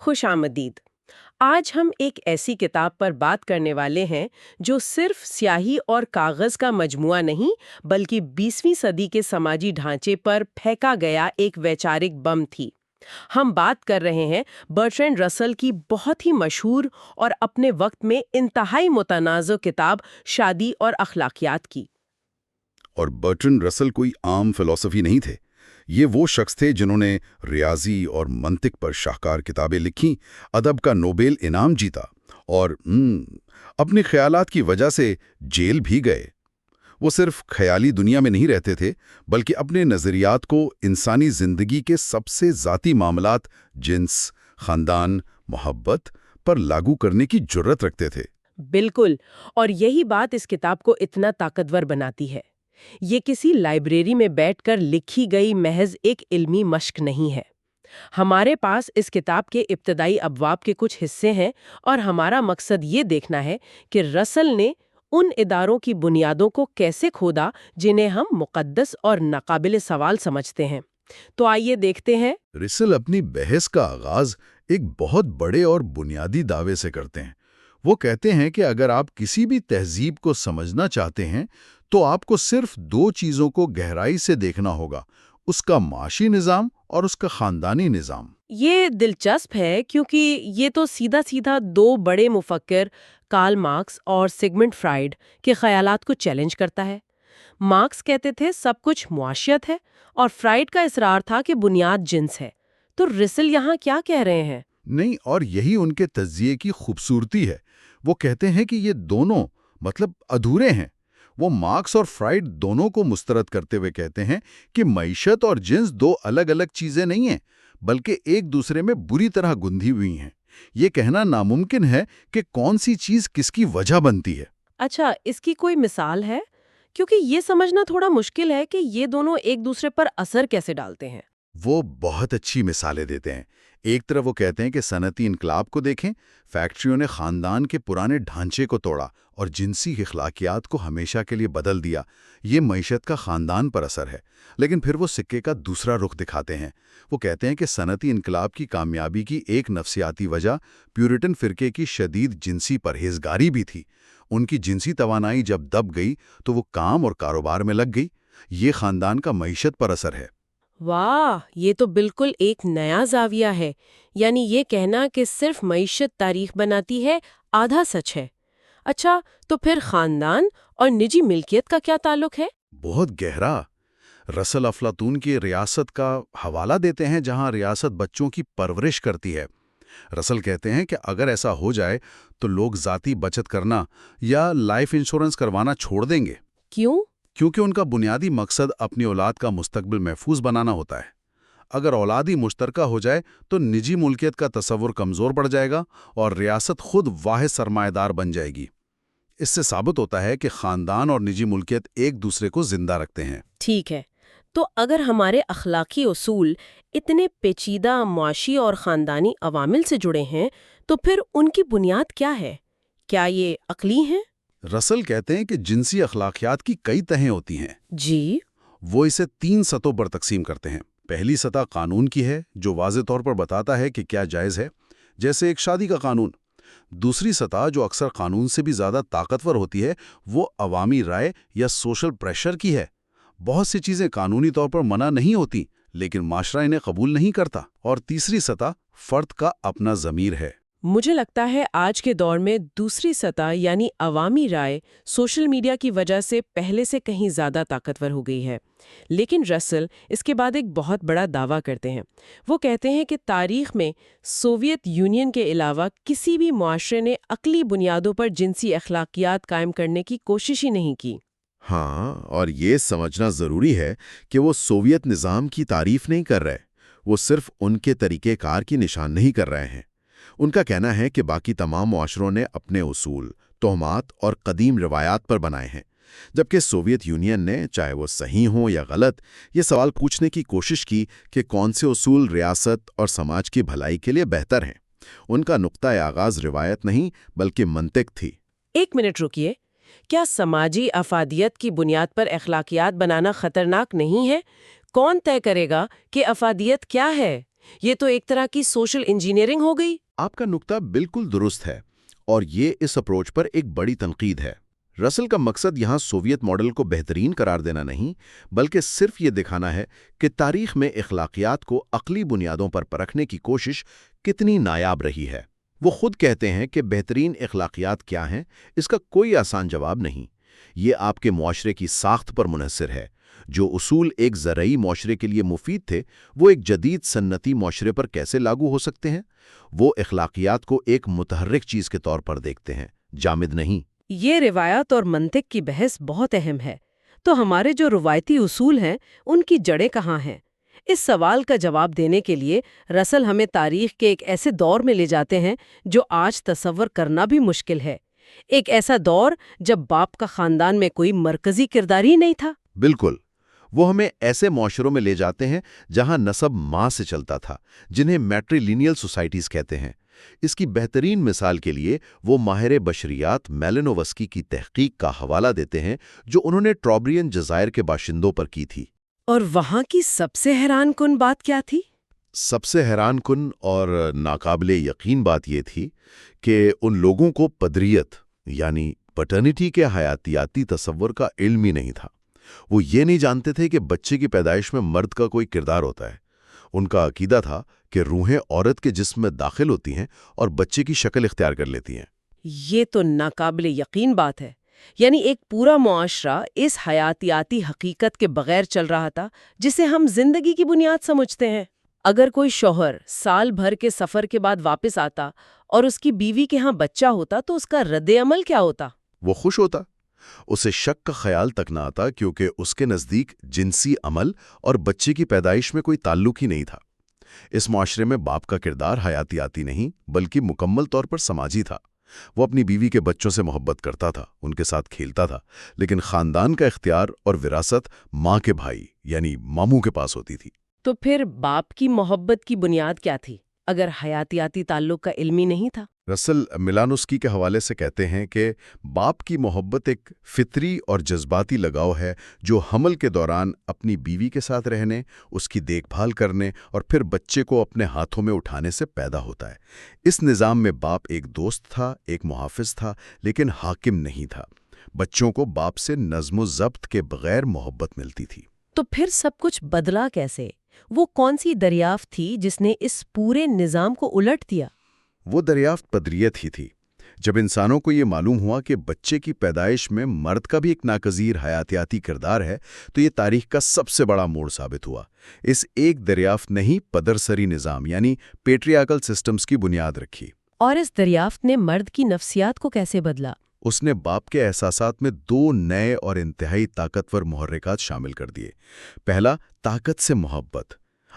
خوش آمدید۔ آج ہم ایک ایسی کتاب پر بات کرنے والے ہیں جو صرف سیاہی اور کاغذ کا مجموعہ نہیں بلکہ 20ویں صدی کے سماجی ڈھانچے پر پھینکا گیا ایک ویچارک بم تھی۔ ہم بات کر رہے ہیں برٹرینڈ رسل کی بہت ہی مشہور اور اپنے وقت میں انتہائی متنازع کتاب شادی اور اخلاقیات کی۔ اور برٹرینڈ رسل کوئی عام فلسفی نہیں تھے۔ یہ وہ شخص تھے جنہوں نے ریاضی اور منطق پر شاہکار کتابیں لکھیں، ادب کا نوبل انعام جیتا اور اپنے خیالات کی وجہ سے جیل بھی گئے۔ وہ صرف خیالی دنیا میں نہیں رہتے تھے بلکہ اپنے نظریات کو انسانی زندگی کے سب سے ذاتی معاملات جنس، خاندان، محبت پر لاگو کرنے کی جرت رکھتے تھے۔ بالکل، اور یہی بات اس کتاب کو اتنا طاقتور بناتی ہے۔ یہ کسی لائبریری میں بیٹھ کر لکھی گئی محض ایک علمی مشق نہیں ہے۔ ہمارے پاس اس کتاب کے ابتدائی ابواب کے کچھ حصے ہیں اور ہمارا مقصد یہ دیکھنا ہے کہ رسل نے ان اداروں کی بنیادوں کو کیسے کھودا جنہیں ہم مقدس اور ناقابل سوال سمجھتے ہیں۔ تو آئیے دیکھتے ہیں۔ رسل اپنی بحث کا آغاز ایک بہت بڑے اور بنیادی دعوے سے کرتے ہیں۔ وہ کہتے ہیں کہ اگر آپ کسی بھی تہذیب کو سمجھنا چاہتے ہیں تو آپ کو صرف دو چیزوں کو گہرائی سے دیکھنا ہوگا، اس کا معاشی نظام اور اس کا خاندانی نظام۔ یہ دلچسپ ہے کیونکہ یہ تو سیدھا سیدھا دو بڑے مفکر کارل مارکس اور سگمنڈ فرائیڈ کے خیالات کو چیلنج کرتا ہے۔ مارکس کہتے تھے سب کچھ معاشیت ہے اور فرائیڈ کا اصرار تھا کہ بنیاد جنس ہے۔ تو رسل یہاں کیا کہہ رہے ہیں؟ نہیں، اور یہی ان کے تجزیے کی خوبصورتی ہے۔ وہ کہتے ہیں کہ یہ دونوں ادھورے ہیں۔ وہ مارکس اور فرائیڈ دونوں کو مسترد کرتے ہوئے کہتے ہیں کہ معیشت اور جنس دو الگ الگ چیزیں نہیں ہیں بلکہ ایک دوسرے میں بری طرح گندھی ہوئی ہیں۔ یہ کہنا ناممکن ہے کہ کون سی چیز کس کی وجہ بنتی ہے۔ اچھا، اس کی کوئی مثال ہے؟ کیونکہ یہ سمجھنا تھوڑا مشکل ہے کہ یہ دونوں ایک دوسرے پر اثر کیسے ڈالتے ہیں۔ وہ بہت اچھی مثالیں دیتے ہیں۔ ایک طرف وہ کہتے ہیں کہ صنعتی انقلاب کو دیکھیں، فیکٹریوں نے خاندان کے پرانے ڈھانچے کو توڑا اور جنسی اخلاقیات کو ہمیشہ کے لیے بدل دیا۔ یہ معیشت کا خاندان پر اثر ہے۔ لیکن پھر وہ سکے کا دوسرا رخ دکھاتے ہیں۔ وہ کہتے ہیں کہ صنعتی انقلاب کی کامیابی کی ایک نفسیاتی وجہ پیورٹن فرقے کی شدید جنسی پرہیزگاری بھی تھی۔ ان کی جنسی توانائی جب دب گئی تو وہ کام اور کاروبار میں لگ گئی۔ یہ خاندان کا معیشت پر اثر ہے۔ واہ، یہ تو بالکل ایک نیا زاویہ ہے۔ یعنی یہ کہنا کہ صرف معیشت تاریخ بناتی ہے آدھا سچ ہے۔ اچھا، تو پھر خاندان اور نجی ملکیت کا کیا تعلق ہے؟ بہت گہرا۔ رسل افلاطون کی ریاست کا حوالہ دیتے ہیں جہاں ریاست بچوں کی پرورش کرتی ہے۔ رسل کہتے ہیں کہ اگر ایسا ہو جائے تو لوگ ذاتی بچت کرنا یا لائف انشورنس کروانا چھوڑ دیں گے۔ کیوں؟ کیونکہ ان کا بنیادی مقصد اپنی اولاد کا مستقبل محفوظ بنانا ہوتا ہے۔ اگر اولاد ہی مشترکہ ہو جائے تو نجی ملکیت کا تصور کمزور پڑ جائے گا اور ریاست خود واحد سرمایہ دار بن جائے گی۔ اس سے ثابت ہوتا ہے کہ خاندان اور نجی ملکیت ایک دوسرے کو زندہ رکھتے ہیں۔ ٹھیک ہے، تو اگر ہمارے اخلاقی اصول اتنے پیچیدہ معاشی اور خاندانی عوامل سے جڑے ہیں تو پھر ان کی بنیاد کیا ہے؟ کیا یہ عقلی ہیں؟ رسل کہتے ہیں کہ جنسی اخلاقیات کی کئی تہیں ہوتی ہیں۔ جی۔ وہ اسے 3 سطحوں پر تقسیم کرتے ہیں۔ پہلی سطح قانون کی ہے جو واضح طور پر بتاتا ہے کہ کیا جائز ہے، جیسے ایک شادی کا قانون۔ دوسری سطح جو اکثر قانون سے بھی زیادہ طاقتور ہوتی ہے وہ عوامی رائے یا سوشل پریشر کی ہے۔ بہت سی چیزیں قانونی طور پر منع نہیں ہوتی لیکن معاشرہ انہیں قبول نہیں کرتا۔ اور تیسری سطح فرد کا اپنا ضمیر ہے۔ مجھے لگتا ہے آج کے دور میں دوسری سطح یعنی عوامی رائے سوشل میڈیا کی وجہ سے پہلے سے کہیں زیادہ طاقتور ہو گئی ہے۔ لیکن رسل اس کے بعد ایک بہت بڑا دعویٰ کرتے ہیں۔ وہ کہتے ہیں کہ تاریخ میں سوویت یونین کے علاوہ کسی بھی معاشرے نے عقلی بنیادوں پر جنسی اخلاقیات قائم کرنے کی کوشش ہی نہیں کی۔ ہاں، اور یہ سمجھنا ضروری ہے کہ وہ سوویت نظام کی تعریف نہیں کر رہے، وہ صرف ان کے طریقہ کار کی نشان نہیں کر رہے ہیں۔ ان کا کہنا ہے کہ باقی تمام معاشروں نے اپنے اصول، تہمات اور قدیم روایات پر بنائے ہیں، جبکہ سوویت یونین نے، چاہے وہ صحیح ہوں یا غلط، یہ سوال پوچھنے کی کوشش کی کہ کون سے اصول ریاست اور سماج کی بھلائی کے لیے بہتر ہیں۔ ان کا نقطۂ آغاز روایت نہیں بلکہ منطق تھی۔ ایک منٹ رکیے، کیا سماجی افادیت کی بنیاد پر اخلاقیات بنانا خطرناک نہیں ہے؟ کون طے کرے گا کہ افادیت کیا ہے؟ یہ تو ایک طرح کی سوشل انجینئرنگ ہو گئی۔ آپ کا نقطہ بالکل درست ہے، اور یہ اس اپروچ پر ایک بڑی تنقید ہے۔ رسل کا مقصد یہاں سوویت ماڈل کو بہترین قرار دینا نہیں، بلکہ صرف یہ دکھانا ہے کہ تاریخ میں اخلاقیات کو عقلی بنیادوں پر پرکھنے کی کوشش کتنی نایاب رہی ہے۔ وہ خود کہتے ہیں کہ بہترین اخلاقیات کیا ہیں، اس کا کوئی آسان جواب نہیں۔ یہ آپ کے معاشرے کی ساخت پر منحصر ہے۔ جو اصول ایک زرعی معاشرے کے لیے مفید تھے، وہ ایک جدید صنعتی معاشرے پر کیسے لاگو ہو سکتے ہیں؟ وہ اخلاقیات کو ایک متحرک چیز کے طور پر دیکھتے ہیں، جامد نہیں۔ یہ روایات اور منطق کی بحث بہت اہم ہے۔ تو ہمارے جو روایتی اصول ہیں، ان کی جڑیں کہاں ہیں؟ اس سوال کا جواب دینے کے لیے رسل ہمیں تاریخ کے ایک ایسے دور میں لے جاتے ہیں جو آج تصور کرنا بھی مشکل ہے۔ ایک ایسا دور جب باپ کا خاندان میں کوئی مرکزی کردار ہی نہیں تھا۔ بالکل، وہ ہمیں ایسے معاشروں میں لے جاتے ہیں جہاں نسب ماں سے چلتا تھا، جنہیں میٹری لینیل سوسائٹیز کہتے ہیں۔ اس کی بہترین مثال کے لیے وہ ماہر بشریات میلینووسکی کی تحقیق کا حوالہ دیتے ہیں جو انہوں نے ٹرابرین جزائر کے باشندوں پر کی تھی۔ اور وہاں کی سب سے حیران کن بات کیا تھی؟ سب سے حیران کن اور ناقابل یقین بات یہ تھی کہ ان لوگوں کو پدریت یعنی پٹرنیٹی کے حیاتیاتی تصور کا علم ہی نہیں تھا۔ وہ یہ نہیں جانتے تھے کہ بچے کی پیدائش میں مرد کا کوئی کردار ہوتا ہے۔ ان کا عقیدہ تھا کہ روحیں عورت کے جسم میں داخل ہوتی ہیں اور بچے کی شکل اختیار کر لیتی ہیں۔ یہ تو ناقابل یقین بات ہے۔ یعنی ایک پورا معاشرہ اس حیاتیاتی حقیقت کے بغیر چل رہا تھا جسے ہم زندگی کی بنیاد سمجھتے ہیں۔ اگر کوئی شوہر سال بھر کے سفر کے بعد واپس آتا اور اس کی بیوی کے ہاں بچہ ہوتا تو اس کا رد عمل کیا ہوتا؟ وہ خوش ہوتا۔ اسے شک کا خیال تک نہ آتا، کیونکہ اس کے نزدیک جنسی عمل اور بچے کی پیدائش میں کوئی تعلق ہی نہیں تھا۔ اس معاشرے میں باپ کا کردار حیاتیاتی نہیں بلکہ مکمل طور پر سماجی تھا۔ وہ اپنی بیوی کے بچوں سے محبت کرتا تھا، ان کے ساتھ کھیلتا تھا، لیکن خاندان کا اختیار اور وراثت ماں کے بھائی یعنی ماموں کے پاس ہوتی تھی۔ تو پھر باپ کی محبت کی بنیاد کیا تھی اگر حیاتیاتی تعلق کا علم ہی نہیں تھا؟ رسل میلانوسکی کے حوالے سے کہتے ہیں کہ باپ کی محبت ایک فطری اور جذباتی لگاؤ ہے جو حمل کے دوران اپنی بیوی کے ساتھ رہنے، اس کی دیکھ بھال کرنے اور پھر بچے کو اپنے ہاتھوں میں اٹھانے سے پیدا ہوتا ہے۔ اس نظام میں باپ ایک دوست تھا، ایک محافظ تھا، لیکن حاکم نہیں تھا۔ بچوں کو باپ سے نظم و ضبط کے بغیر محبت ملتی تھی۔ تو پھر سب کچھ بدلا کیسے؟ وہ کون سی دریافت تھی جس نے اس پورے نظام کو الٹ دیا؟ وہ دریافت پدریت ہی تھی۔ جب انسانوں کو یہ معلوم ہوا کہ بچے کی پیدائش میں مرد کا بھی ایک ناگزیر حیاتیاتی کردار ہے، تو یہ تاریخ کا سب سے بڑا موڑ ثابت ہوا۔ اس ایک دریافت نے ہی پدرسری نظام یعنی پیٹریارکل سسٹمز کی بنیاد رکھی۔ اور اس دریافت نے مرد کی نفسیات کو کیسے بدلا؟ اس نے باپ کے احساسات میں دو نئے اور انتہائی طاقتور محرکات شامل کر دیے۔ پہلا، طاقت سے محبت۔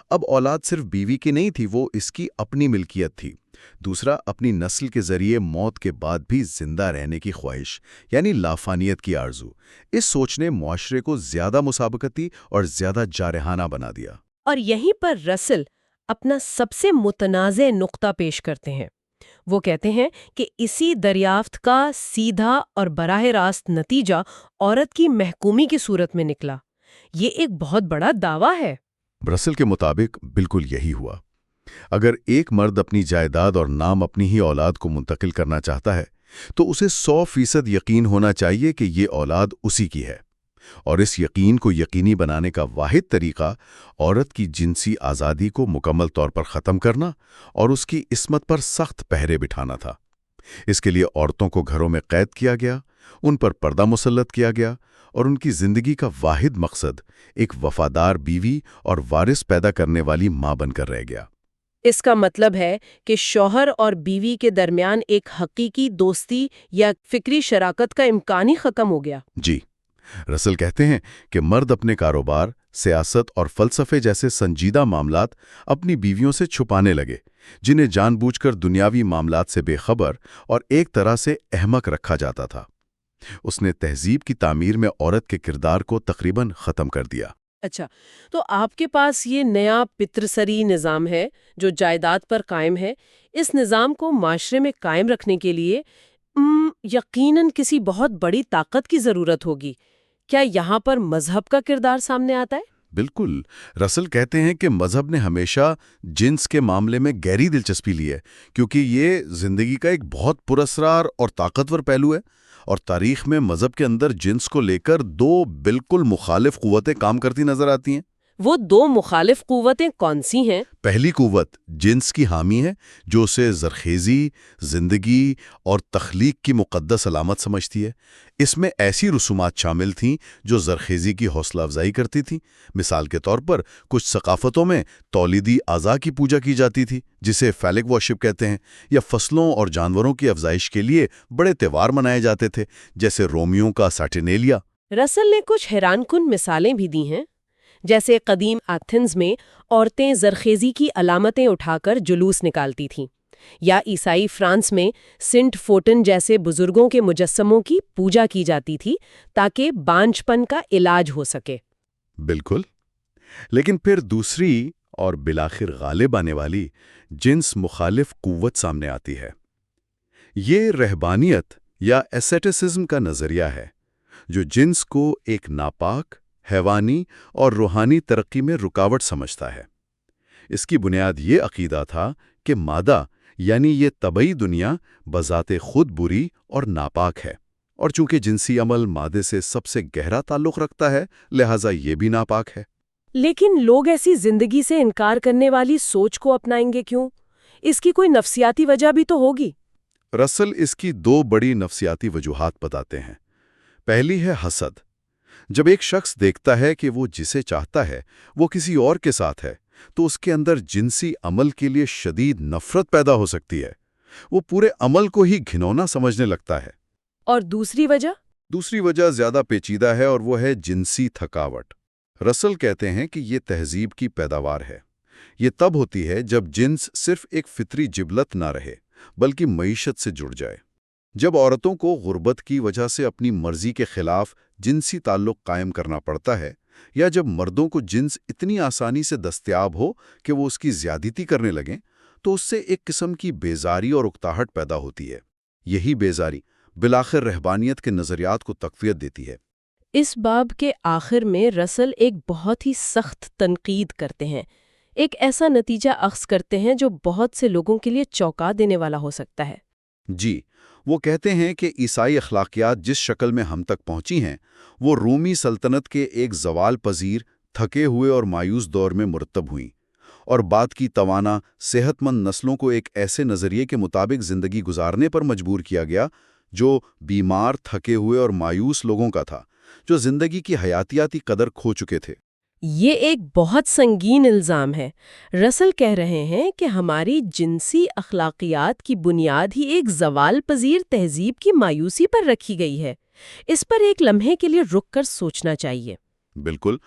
اب اولاد صرف بیوی کی نہیں تھی، وہ اس کی اپنی ملکیت تھی۔ دوسرا، اپنی نسل کے ذریعے موت کے بعد بھی زندہ رہنے کی خواہش یعنی لافانیت کی آرزو۔ اس سوچ نے معاشرے کو زیادہ مسابقتی اور زیادہ جارحانہ بنا دیا۔ اور یہیں پر رسل اپنا سب سے متنازع نقطہ پیش کرتے ہیں۔ وہ کہتے ہیں کہ اسی دریافت کا سیدھا اور براہ راست نتیجہ عورت کی محکومی کی صورت میں نکلا۔ یہ ایک بہت بڑا دعویٰ ہے۔ رسل کے مطابق بالکل یہی ہوا۔ اگر ایک مرد اپنی جائیداد اور نام اپنی ہی اولاد کو منتقل کرنا چاہتا ہے تو اسے 100% یقین ہونا چاہیے کہ یہ اولاد اسی کی ہے، اور اس یقین کو یقینی بنانے کا واحد طریقہ عورت کی جنسی آزادی کو مکمل طور پر ختم کرنا اور اس کی عصمت پر سخت پہرے بٹھانا تھا۔ اس کے لیے عورتوں کو گھروں میں قید کیا گیا، ان پر پردہ مسلط کیا گیا اور ان کی زندگی کا واحد مقصد ایک وفادار بیوی اور وارث پیدا کرنے والی ماں بن کر رہ گیا۔ اس کا مطلب ہے کہ شوہر اور بیوی کے درمیان ایک حقیقی دوستی یا فکری شراکت کا امکان ہی ختم ہو گیا۔ جی، رسل کہتے ہیں کہ مرد اپنے کاروبار، سیاست اور فلسفے جیسے سنجیدہ معاملات اپنی بیویوں سے چھپانے لگے، جنہیں جان بوجھ کر دنیاوی معاملات سے بے خبر اور ایک طرح سے احمق رکھا جاتا تھا۔ اس نے تہذیب کی تعمیر میں عورت کے کردار کو تقریباً ختم کر دیا۔ اچھا، تو آپ کے پاس یہ نیا پترسری نظام ہے جو جائیداد پر قائم ہے۔ اس نظام کو معاشرے میں قائم رکھنے کے لیے یقیناً کسی بہت بڑی طاقت کی ضرورت ہوگی۔ کیا یہاں پر مذہب کا کردار سامنے آتا ہے؟ بالکل، رسل کہتے ہیں کہ مذہب نے ہمیشہ جنس کے معاملے میں گہری دلچسپی لی ہے کیونکہ یہ زندگی کا ایک بہت پراسرار اور طاقتور پہلو ہے، اور تاریخ میں مذہب کے اندر جنس کو لے کر دو بالکل مخالف قوتیں کام کرتی نظر آتی ہیں۔ وہ دو مخالف قوتیں کون سی ہیں؟ پہلی قوت جنس کی حامی ہے، جو اسے زرخیزی، زندگی اور تخلیق کی مقدس علامت سمجھتی ہے۔ اس میں ایسی رسومات شامل تھیں جو زرخیزی کی حوصلہ افزائی کرتی تھیں۔ مثال کے طور پر کچھ ثقافتوں میں تولیدی اعضاء کی پوجا کی جاتی تھی، جسے فیلک ورشپ کہتے ہیں، یا فصلوں اور جانوروں کی افزائش کے لیے بڑے تہوار منائے جاتے تھے، جیسے رومیوں کا سیٹرنیلیا۔ رسل نے کچھ حیران کن مثالیں بھی دی ہیں، جیسے قدیم ایتھنز میں عورتیں زرخیزی کی علامتیں اٹھا کر جلوس نکالتی تھیں، یا عیسائی فرانس میں سینٹ فوٹن جیسے بزرگوں کے مجسموں کی پوجا کی جاتی تھی تاکہ بانجھپن کا علاج ہو سکے۔ بالکل، لیکن پھر دوسری اور بالآخر غالب آنے والی جنس مخالف قوت سامنے آتی ہے۔ یہ رہبانیت یا ایسیٹسزم کا نظریہ ہے، جو جنس کو ایک ناپاک، حیوانی اور روحانی ترقی میں رکاوٹ سمجھتا ہے۔ اس کی بنیاد یہ عقیدہ تھا کہ مادہ یعنی یہ طبعی دنیا بذات خود بری اور ناپاک ہے، اور چونکہ جنسی عمل مادے سے سب سے گہرا تعلق رکھتا ہے، لہٰذا یہ بھی ناپاک ہے۔ لیکن لوگ ایسی زندگی سے انکار کرنے والی سوچ کو اپنائیں گے کیوں؟ اس کی کوئی نفسیاتی وجہ بھی تو ہوگی۔ رسل اس کی دو بڑی نفسیاتی وجوہات بتاتے ہیں۔ پہلی ہے حسد۔ جب ایک شخص دیکھتا ہے کہ وہ جسے چاہتا ہے وہ کسی اور کے ساتھ ہے، تو اس کے اندر جنسی عمل کے لیے شدید نفرت پیدا ہو سکتی ہے۔ وہ پورے عمل کو ہی گھنونا سمجھنے لگتا ہے۔ اور دوسری وجہ زیادہ پیچیدہ ہے، اور وہ ہے جنسی تھکاوٹ۔ رسل کہتے ہیں کہ یہ تہذیب کی پیداوار ہے۔ یہ تب ہوتی ہے جب جنس صرف ایک فطری جبلت نہ رہے بلکہ معیشت سے جڑ جائے۔ جب عورتوں کو غربت کی وجہ سے اپنی مرضی کے خلاف جنسی تعلق قائم کرنا پڑتا ہے، یا جب مردوں کو جنس اتنی آسانی سے دستیاب ہو کہ وہ اس کی زیادتی کرنے لگیں، تو اس سے ایک قسم کی بیزاری اور اکتاہٹ پیدا ہوتی ہے۔ یہی بیزاری بالآخر رہبانیت کے نظریات کو تقویت دیتی ہے۔ اس باب کے آخر میں رسل ایک بہت ہی سخت تنقید کرتے ہیں، ایک ایسا نتیجہ اخذ کرتے ہیں جو بہت سے لوگوں کے لیے چونکا دینے والا ہو سکتا ہے۔ جی، وہ کہتے ہیں کہ عیسائی اخلاقیات جس شکل میں ہم تک پہنچی ہیں، وہ رومی سلطنت کے ایک زوال پذیر، تھکے ہوئے اور مایوس دور میں مرتب ہوئیں، اور بعد کی توانا، صحت مند نسلوں کو ایک ایسے نظریے کے مطابق زندگی گزارنے پر مجبور کیا گیا جو بیمار، تھکے ہوئے اور مایوس لوگوں کا تھا، جو زندگی کی حیاتیاتی قدر کھو چکے تھے۔ یہ ایک بہت سنگین الزام ہے۔ رسل کہہ رہے ہیں کہ ہماری جنسی اخلاقیات کی بنیاد ہی ایک زوال پذیر تہذیب کی مایوسی پر رکھی گئی ہے۔ اس پر ایک لمحے کے لیے رک کر سوچنا چاہیے۔ بالکل،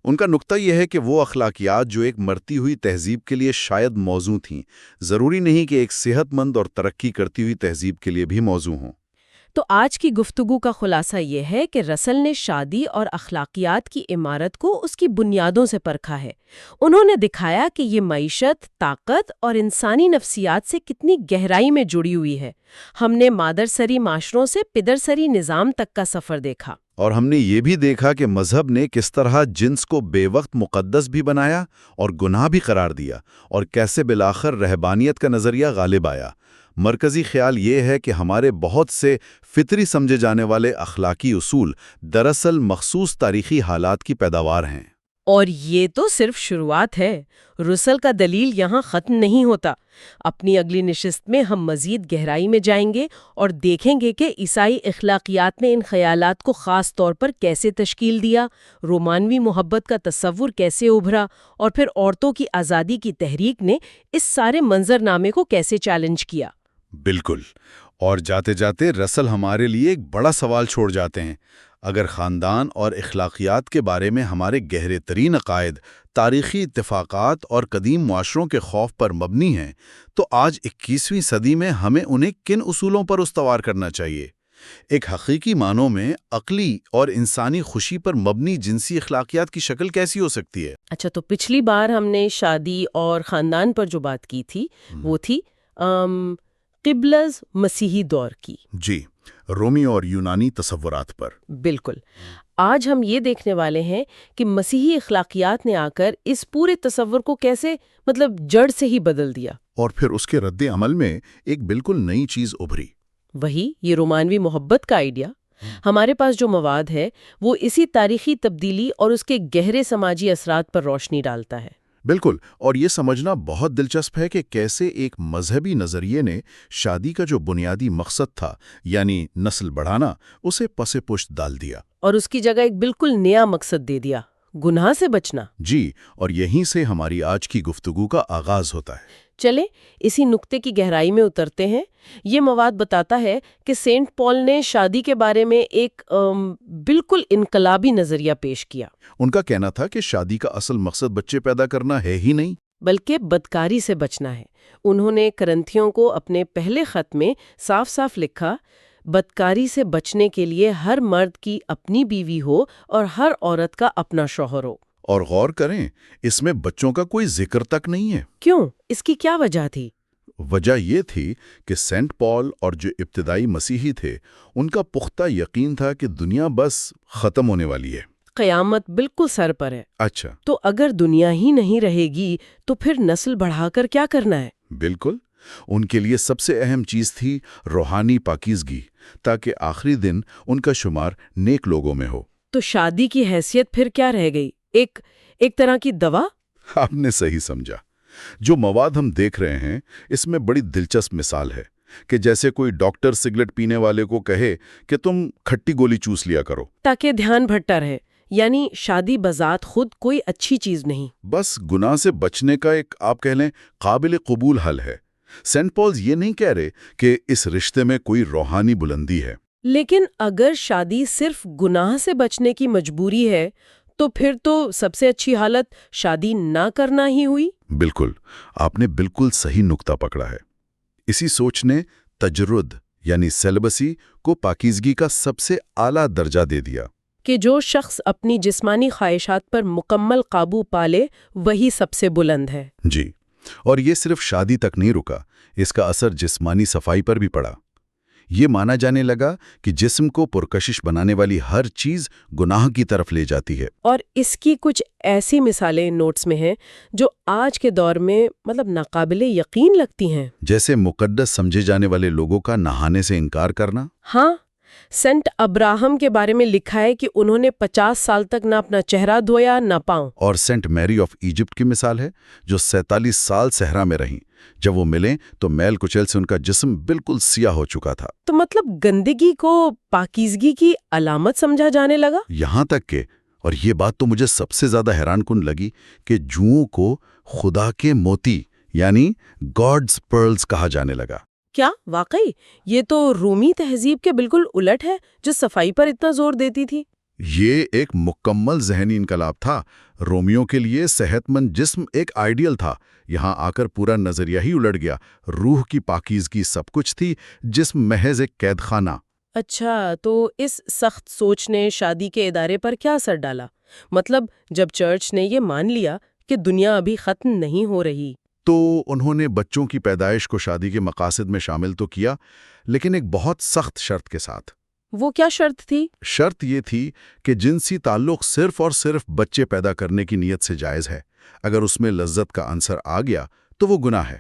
ان کا نقطہ یہ ہے کہ وہ اخلاقیات جو ایک مرتی ہوئی تہذیب کے لیے شاید موزوں تھیں، ضروری نہیں کہ ایک صحت مند اور ترقی کرتی ہوئی تہذیب کے لیے بھی موزوں ہوں۔ تو آج کی گفتگو کا خلاصہ یہ ہے کہ رسل نے شادی اور اخلاقیات کی عمارت کو اس کی بنیادوں سے پرکھا ہے۔ انہوں نے دکھایا کہ یہ معیشت، طاقت اور انسانی نفسیات سے کتنی گہرائی میں جڑی ہوئی ہے۔ ہم نے مادر سری معاشروں سے پدر سری نظام تک کا سفر دیکھا۔ اور ہم نے یہ بھی دیکھا کہ مذہب نے کس طرح جنس کو بے وقت مقدس بھی بنایا اور گناہ بھی قرار دیا، اور کیسے بالآخر رہبانیت کا نظریہ غالب آیا۔ مرکزی خیال یہ ہے کہ ہمارے بہت سے فطری سمجھے جانے والے اخلاقی اصول دراصل مخصوص تاریخی حالات کی پیداوار ہیں۔ اور یہ تو صرف شروعات ہے۔ رسل کا دلیل یہاں ختم نہیں ہوتا۔ اپنی اگلی نشست میں ہم مزید گہرائی میں جائیں گے اور دیکھیں گے کہ عیسائی اخلاقیات نے ان خیالات کو خاص طور پر کیسے تشکیل دیا، رومانوی محبت کا تصور کیسے ابھرا، اور پھر عورتوں کی آزادی کی تحریک نے اس سارے منظرنامے کو کیسے چیلنج کیا۔ بالکل، اور جاتے جاتے رسل ہمارے لیے ایک بڑا سوال چھوڑ جاتے ہیں۔ اگر خاندان اور اخلاقیات کے بارے میں ہمارے گہرے ترین عقائد، تاریخی اتفاقات اور قدیم معاشروں کے خوف پر مبنی ہیں، تو آج 21ویں صدی میں ہمیں انہیں کن اصولوں پر استوار کرنا چاہیے؟ ایک حقیقی معنوں میں عقلی اور انسانی خوشی پر مبنی جنسی اخلاقیات کی شکل کیسی ہو سکتی ہے؟ اچھا، تو پچھلی بار ہم نے شادی اور خاندان پر جو بات کی تھی وہ تھی قبلہ مسیحی دور کی۔ جی، رومی اور یونانی تصورات پر۔ بالکل۔ آج ہم یہ دیکھنے والے ہیں کہ مسیحی اخلاقیات نے آ کر اس پورے تصور کو کیسے جڑ سے ہی بدل دیا، اور پھر اس کے رد عمل میں ایک بالکل نئی چیز ابھری۔ وہی یہ رومانوی محبت کا آئیڈیا۔ ہمارے پاس جو مواد ہے وہ اسی تاریخی تبدیلی اور اس کے گہرے سماجی اثرات پر روشنی ڈالتا ہے۔ بالکل، اور یہ سمجھنا بہت دلچسپ ہے کہ کیسے ایک مذہبی نظریے نے شادی کا جو بنیادی مقصد تھا، یعنی نسل بڑھانا، اسے پس پشت ڈال دیا۔ اور اس کی جگہ ایک بالکل نیا مقصد دے دیا، گناہ سے بچنا۔ جی، اور یہیں سے ہماری آج کی گفتگو کا آغاز ہوتا ہے۔ چلیں اسی نقطے کی گہرائی میں اترتے ہیں۔ یہ مواد بتاتا ہے کہ سینٹ پال نے شادی کے بارے میں ایک بالکل انقلابی نظریہ پیش کیا۔ ان کا کہنا تھا کہ شادی کا اصل مقصد بچے پیدا کرنا ہے ہی نہیں، بلکہ بدکاری سے بچنا ہے۔ انہوں نے کرنتھیوں کو اپنے پہلے خط میں صاف صاف لکھا، بدکاری سے بچنے کے لیے ہر مرد کی اپنی بیوی ہو اور ہر عورت کا اپنا شوہر ہو۔ اور غور کریں، اس میں بچوں کا کوئی ذکر تک نہیں ہے۔ کیوں؟ اس کی کیا وجہ تھی؟ وجہ یہ تھی کہ سینٹ پال اور جو ابتدائی مسیحی تھے، ان کا پختہ یقین تھا کہ دنیا بس ختم ہونے والی ہے۔ قیامت بالکل سر پر ہے۔ اچھا، تو اگر دنیا ہی نہیں رہے گی تو پھر نسل بڑھا کر کیا کرنا ہے؟ بالکل، ان کے لیے سب سے اہم چیز تھی روحانی پاکیزگی، تاکہ آخری دن ان کا شمار نیک لوگوں میں ہو۔ تو شادی کی حیثیت پھر کیا رہ گئی؟ ایک طرح کی دوا؟ آپ نے صحیح سمجھا۔ جو مواد ہم دیکھ رہے ہیں اس میں بڑی دلچسپ مثال ہے کہ جیسے کوئی ڈاکٹر سگریٹ پینے والے کو کہے کہ تم کھٹی گولی چوس لیا کرو تاکہ دھیان بھٹتا رہے۔ یعنی شادی بذات خود کوئی اچھی چیز نہیں، بس گناہ سے بچنے کا ایک آپ کہہ لیں قابل قبول حل ہے۔ سینٹ پالز یہ نہیں کہہ رہے کہ اس رشتے میں کوئی روحانی بلندی ہے۔ لیکن اگر شادی صرف گناہ سے بچنے کی مجبوری ہے تو پھر تو سب سے اچھی حالت شادی نہ کرنا ہی ہوئی۔ بالکل، آپ نے بالکل صحیح نقطہ پکڑا ہے۔ اسی سوچ نے تجرد یعنی سیلیبسی کو پاکیزگی کا سب سے اعلیٰ درجہ دے دیا کہ جو شخص اپنی جسمانی خواہشات پر مکمل قابو پالے وہی سب سے بلند ہے۔ جی، اور یہ صرف شادی تک نہیں رکا، اس کا اثر جسمانی صفائی پر بھی پڑا۔ یہ مانا جانے لگا کہ جسم کو پرکشش بنانے والی ہر چیز گناہ کی طرف لے جاتی ہے۔ اور اس کی کچھ ایسی مثالیں نوٹس میں ہیں جو آج کے دور میں ناقابل یقین لگتی ہیں۔ جیسے مقدس سمجھے جانے والے لوگوں کا نہانے سے انکار کرنا۔ ہاں، سینٹ ابراہم کے بارے میں لکھا ہے کہ انہوں نے 50 سال تک نہ اپنا چہرہ دھویا نہ پاؤں۔ اور سینٹ میری آف ایجپٹ کی مثال ہے، جو 47 سال صحرا میں رہیں۔ جب وہ ملیں تو میل کچیل سے ان کا جسم بالکل سیاہ ہو چکا تھا۔ تو گندگی کو پاکیزگی کی علامت سمجھا جانے لگا۔ یہاں تک کہ، اور یہ بات تو مجھے سب سے زیادہ حیران کن لگی، کہ جوؤں کو خدا کے موتی یعنی گاڈز پرلز کہا جانے لگا۔ کیا واقعی؟ یہ تو رومی تہذیب کے بالکل الٹ ہے جو صفائی پر اتنا زور دیتی تھی۔ یہ ایک مکمل ذہنی انقلاب تھا۔ رومیوں کے لیے صحت مند جسم ایک آئیڈیل تھا، یہاں آ کر پورا نظریہ ہی الٹ گیا۔ روح کی پاکیزگی سب کچھ تھی، جسم محض ایک قید خانہ۔ اچھا، تو اس سخت سوچ نے شادی کے ادارے پر کیا اثر ڈالا؟ جب چرچ نے یہ مان لیا کہ دنیا ابھی ختم نہیں ہو رہی تو انہوں نے بچوں کی پیدائش کو شادی کے مقاصد میں شامل تو کیا، لیکن ایک بہت سخت شرط کے ساتھ۔ وہ کیا شرط تھی؟ شرط یہ تھی کہ جنسی تعلق صرف اور صرف بچے پیدا کرنے کی نیت سے جائز ہے۔ اگر اس میں لذت کا عنصر آ گیا تو وہ گناہ ہے۔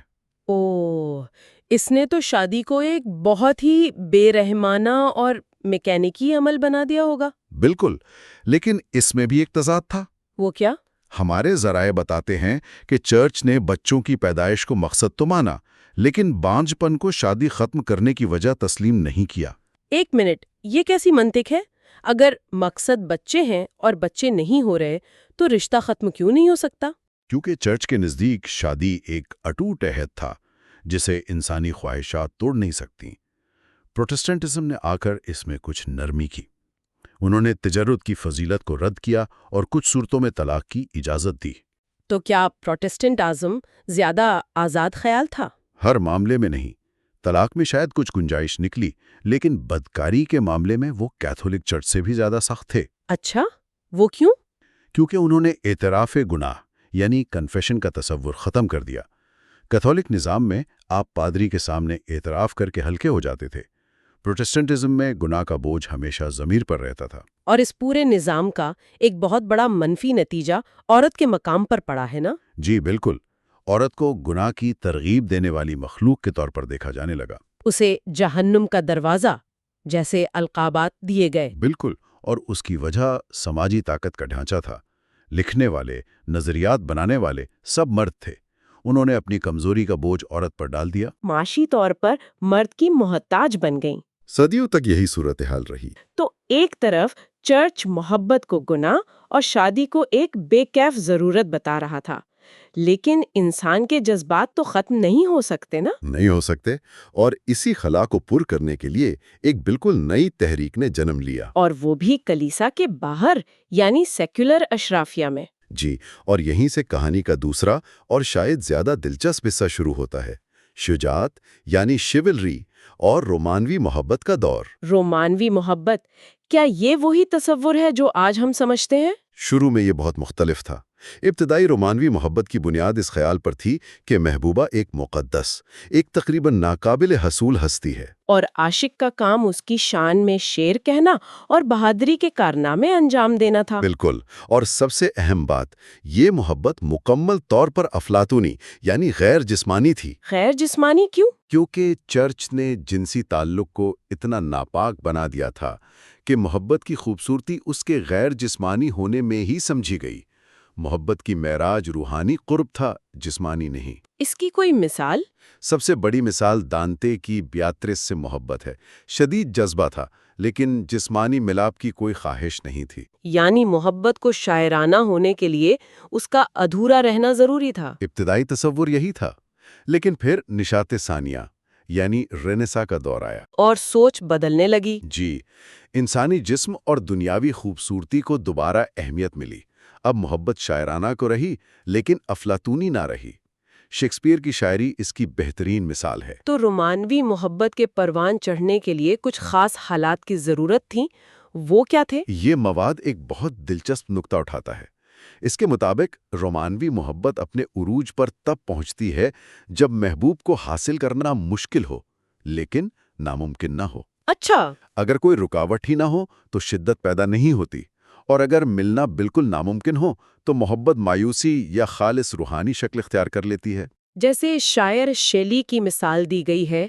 اس نے تو شادی کو ایک بہت ہی بے رحمانہ اور میکینکی عمل بنا دیا ہوگا۔ بالکل، لیکن اس میں بھی ایک تضاد تھا۔ وہ کیا؟ ہمارے ذرائع بتاتے ہیں کہ چرچ نے بچوں کی پیدائش کو مقصد تو مانا، لیکن بانجھ پن کو شادی ختم کرنے کی وجہ تسلیم نہیں کیا۔ ایک منٹ، یہ کیسی منطق ہے؟ اگر مقصد بچے ہیں اور بچے نہیں ہو رہے تو رشتہ ختم کیوں نہیں ہو سکتا؟ کیونکہ چرچ کے نزدیک شادی ایک اٹوٹ عہد تھا جسے انسانی خواہشات توڑ نہیں سکتی۔ پروٹسٹنٹزم نے آ کر اس میں کچھ نرمی کی۔ انہوں نے تجرد کی فضیلت کو رد کیا اور کچھ صورتوں میں طلاق کی اجازت دی۔ تو کیا پروٹسٹنٹ ازم زیادہ آزاد خیال تھا؟ ہر معاملے میں نہیں، طلاق میں شاید کچھ گنجائش نکلی، لیکن بدکاری کے معاملے میں وہ کیتھولک چرچ سے بھی زیادہ سخت تھے۔ اچھا، وہ کیوں؟ کیونکہ انہوں نے اعتراف گناہ یعنی کنفیشن کا تصور ختم کر دیا۔ کیتھولک نظام میں آپ پادری کے سامنے اعتراف کر کے ہلکے ہو جاتے تھے۔ پروٹسٹنٹزم میں گناہ کا بوجھ ہمیشہ ضمیر پر رہتا تھا۔ اور اس پورے نظام کا ایک بہت بڑا منفی نتیجہ عورت کے مقام پر پڑا ہے نا؟ جی بالکل، عورت کو گناہ کی ترغیب دینے والی مخلوق کے طور پر دیکھا جانے لگا۔ اسے جہنم کا دروازہ جیسے القابات دیے گئے۔ بالکل، اور اس کی وجہ سماجی طاقت کا ڈھانچہ تھا۔ لکھنے والے، نظریات بنانے والے سب مرد تھے۔ انہوں نے اپنی کمزوری کا بوجھ عورت پر ڈال دیا۔ معاشی طور پر مرد کی محتاج بن گئیں۔ صدیوں تک یہی صورتحال رہی۔ تو ایک طرف چرچ محبت کو گناہ اور شادی کو ایک بے کیف ضرورت بتا رہا تھا، لیکن انسان کے جذبات تو ختم نہیں ہو سکتے نا؟ نہیں ہو سکتے، اور اسی خلا کو پر کرنے کے لیے ایک بالکل نئی تحریک نے جنم لیا۔ اور وہ بھی کلیسا کے باہر، یعنی سیکولر اشرافیہ میں۔ جی، اور یہیں سے کہانی کا دوسرا اور شاید زیادہ دلچسپ حصہ شروع ہوتا ہے، شجاعت یعنی شیولری اور رومانوی محبت کا دور۔ رومانوی محبت، کیا یہ وہی تصور ہے جو آج ہم سمجھتے ہیں؟ شروع میں یہ بہت مختلف تھا۔ ابتدائی رومانوی محبت کی بنیاد اس خیال پر تھی کہ محبوبہ ایک مقدس، ایک تقریباً ناقابل حصول ہستی ہے، اور عاشق کا کام اس کی شان میں شعر کہنا اور بہادری کے کارنامے انجام دینا تھا۔ بالکل، اور سب سے اہم بات، یہ محبت مکمل طور پر افلاطونی یعنی غیر جسمانی تھی۔ غیر جسمانی کیوں؟ کیونکہ چرچ نے جنسی تعلق کو اتنا ناپاک بنا دیا تھا کہ محبت کی خوبصورتی اس کے غیر جسمانی ہونے میں ہی سمجھی گئی۔ محبت کی معراج روحانی قرب تھا، جسمانی نہیں۔ اس کی کوئی مثال؟ سب سے بڑی مثال دانتے کی بیاترس سے محبت ہے۔ شدید جذبہ تھا، لیکن جسمانی ملاپ کی کوئی خواہش نہیں تھی۔ یعنی محبت کو شاعرانہ ہونے کے لیے اس کا ادھورا رہنا ضروری تھا۔ ابتدائی تصور یہی تھا، لیکن پھر نشاط ثانیہ یعنی رینیسا کا دور آیا۔ اور سوچ بدلنے لگی۔ جی، انسانی جسم اور دنیاوی خوبصورتی کو دوبارہ اہمیت ملی۔ اب محبت شاعرانہ کو رہی، لیکن افلاطونی نہ رہی۔ شیکسپیئر کی شاعری اس کی بہترین مثال ہے۔ تو رومانوی محبت کے پروان چڑھنے کے لیے کچھ خاص حالات کی ضرورت تھی، وہ کیا تھے؟ یہ مواد ایک بہت دلچسپ نقطہ اٹھاتا ہے۔ اس کے مطابق رومانوی محبت اپنے عروج پر تب پہنچتی ہے جب محبوب کو حاصل کرنا مشکل ہو، لیکن ناممکن نہ ہو۔ اچھا، اگر کوئی رکاوٹ ہی نہ ہو تو شدت پیدا نہیں ہوتی، اور اگر ملنا بالکل ناممکن ہو تو محبت مایوسی یا خالص روحانی شکل اختیار کر لیتی ہے۔ جیسے شاعر شیلی کی مثال دی گئی ہے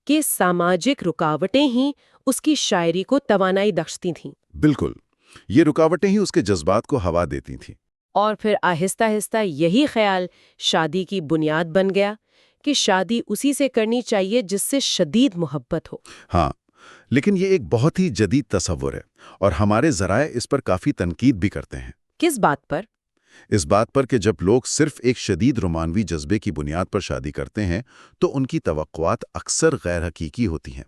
کہ سماجک رکاوٹیں ہی اس کی شاعری کو توانائی بخشتی تھیں۔ بالکل، یہ رکاوٹیں ہی اس کے جذبات کو ہوا دیتی تھیں۔ اور پھر آہستہ آہستہ یہی خیال شادی کی بنیاد بن گیا کہ شادی اسی سے کرنی چاہیے جس سے شدید محبت ہو۔ ہاں، لیکن یہ ایک بہت ہی جدید تصور ہے، اور ہمارے ذرائع اس پر کافی تنقید بھی کرتے ہیں۔ کس بات پر؟ اس بات پر کہ جب لوگ صرف ایک شدید رومانوی جذبے کی بنیاد پر شادی کرتے ہیں تو ان کی توقعات اکثر غیر حقیقی ہوتی ہیں۔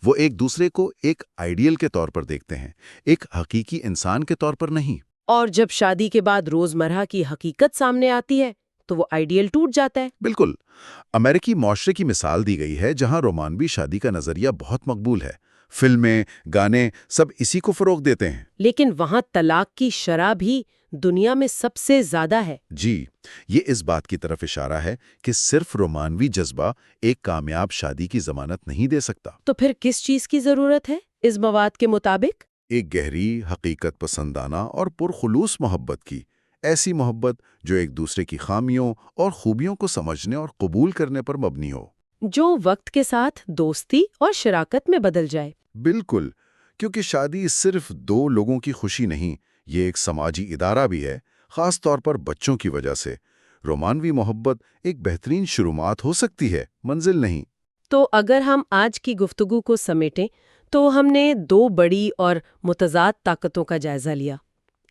وہ ایک دوسرے کو ایک آئیڈیل کے طور پر دیکھتے ہیں، ایک حقیقی انسان کے طور پر نہیں۔ اور جب شادی کے بعد روزمرہ کی حقیقت سامنے آتی ہے تو وہ آئیڈیل ٹوٹ جاتا ہے۔ بالکل، امریکی معاشرے کی مثال دی گئی ہے جہاں رومانوی شادی کا نظریہ بہت مقبول ہے۔ فلمیں، گانے سب اسی کو فروغ دیتے ہیں۔ لیکن وہاں طلاق کی شرح بھی دنیا میں سب سے زیادہ ہے۔ جی، یہ اس بات کی طرف اشارہ ہے کہ صرف رومانوی جذبہ ایک کامیاب شادی کی ضمانت نہیں دے سکتا۔ تو پھر کس چیز کی ضرورت ہے اس مواد کے مطابق؟ ایک گہری، حقیقت پسندانہ اور پرخلوص محبت کی، ایسی محبت جو ایک دوسرے کی خامیوں اور خوبیوں کو سمجھنے اور قبول کرنے پر مبنی ہو، جو وقت کے ساتھ دوستی اور شراکت میں بدل جائے۔ بالکل، کیونکہ شادی صرف دو لوگوں کی خوشی نہیں، یہ ایک سماجی ادارہ بھی ہے، خاص طور پر بچوں کی وجہ سے۔ رومانوی محبت ایک بہترین شروعات ہو سکتی ہے، منزل نہیں۔ تو اگر ہم آج کی گفتگو کو سمیٹیں تو ہم نے دو بڑی اور متضاد طاقتوں کا جائزہ لیا۔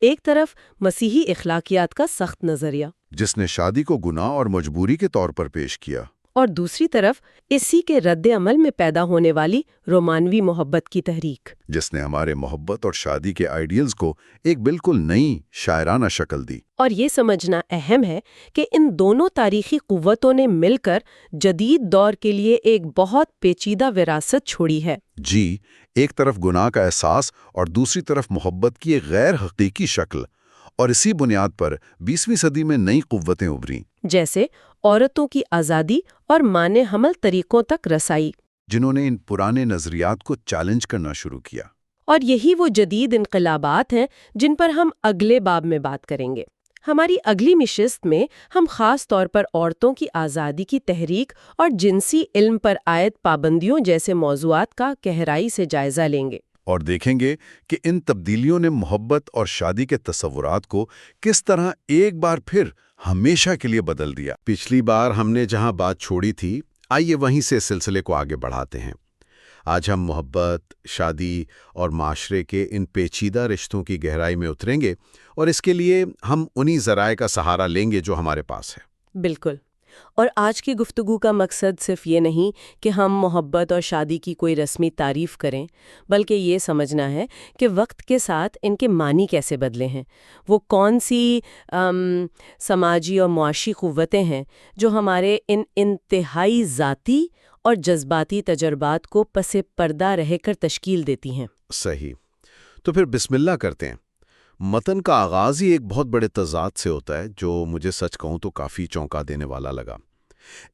ایک طرف مسیحی اخلاقیات کا سخت نظریہ، جس نے شادی کو گناہ اور مجبوری کے طور پر پیش کیا، اور دوسری طرف اسی کے رد عمل میں پیدا ہونے والی رومانوی محبت کی تحریک، جس نے ہمارے محبت اور شادی کے آئیڈیلز کو ایک بالکل نئی شاعرانہ شکل دی۔ اور یہ سمجھنا اہم ہے کہ ان دونوں تاریخی قوتوں نے مل کر جدید دور کے لیے ایک بہت پیچیدہ وراثت چھوڑی ہے۔ جی، ایک طرف گناہ کا احساس اور دوسری طرف محبت کی ایک غیر حقیقی شکل، اور اسی بنیاد پر 20ویں صدی میں نئی قوتیں ابھریں، جیسے عورتوں کی آزادی اور مانع حمل طریقوں تک رسائی۔ جنہوں نے ان پرانے نظریات کو چیلنج کرنا شروع کیا۔ اور یہی وہ جدید انقلابات ہیں جن پر ہم اگلے باب میں بات کریں گے۔ ہماری اگلی نشست میں ہم خاص طور پر عورتوں کی آزادی کی تحریک اور جنسی علم پر عائد پابندیوں جیسے موضوعات کا گہرائی سے جائزہ لیں گے، اور دیکھیں گے کہ ان تبدیلیوں نے محبت اور شادی کے تصورات کو کس طرح ایک بار پھر ہمیشہ کے لیے بدل دیا۔ پچھلی بار ہم نے جہاں بات چھوڑی تھی، آئیے وہیں سے سلسلے کو آگے بڑھاتے ہیں۔ آج ہم محبت، شادی اور معاشرے کے ان پیچیدہ رشتوں کی گہرائی میں اتریں گے، اور اس کے لیے ہم انہی ذرائع کا سہارا لیں گے جو ہمارے پاس ہے۔ بالکل۔ اور آج کی گفتگو کا مقصد صرف یہ نہیں کہ ہم محبت اور شادی کی کوئی رسمی تعریف کریں، بلکہ یہ سمجھنا ہے کہ وقت کے ساتھ ان کے معنی کیسے بدلے ہیں، وہ کون سی سماجی اور معاشی قوتیں ہیں جو ہمارے ان انتہائی ذاتی اور جذباتی تجربات کو پس پردہ رہ کر تشکیل دیتی ہیں۔ صحیح۔ تو پھر بسم اللہ کرتے ہیں۔ متن کا آغاز ہی ایک بہت بڑے تضاد سے ہوتا ہے جو مجھے سچ کہوں تو کافی چونکا دینے والا لگا۔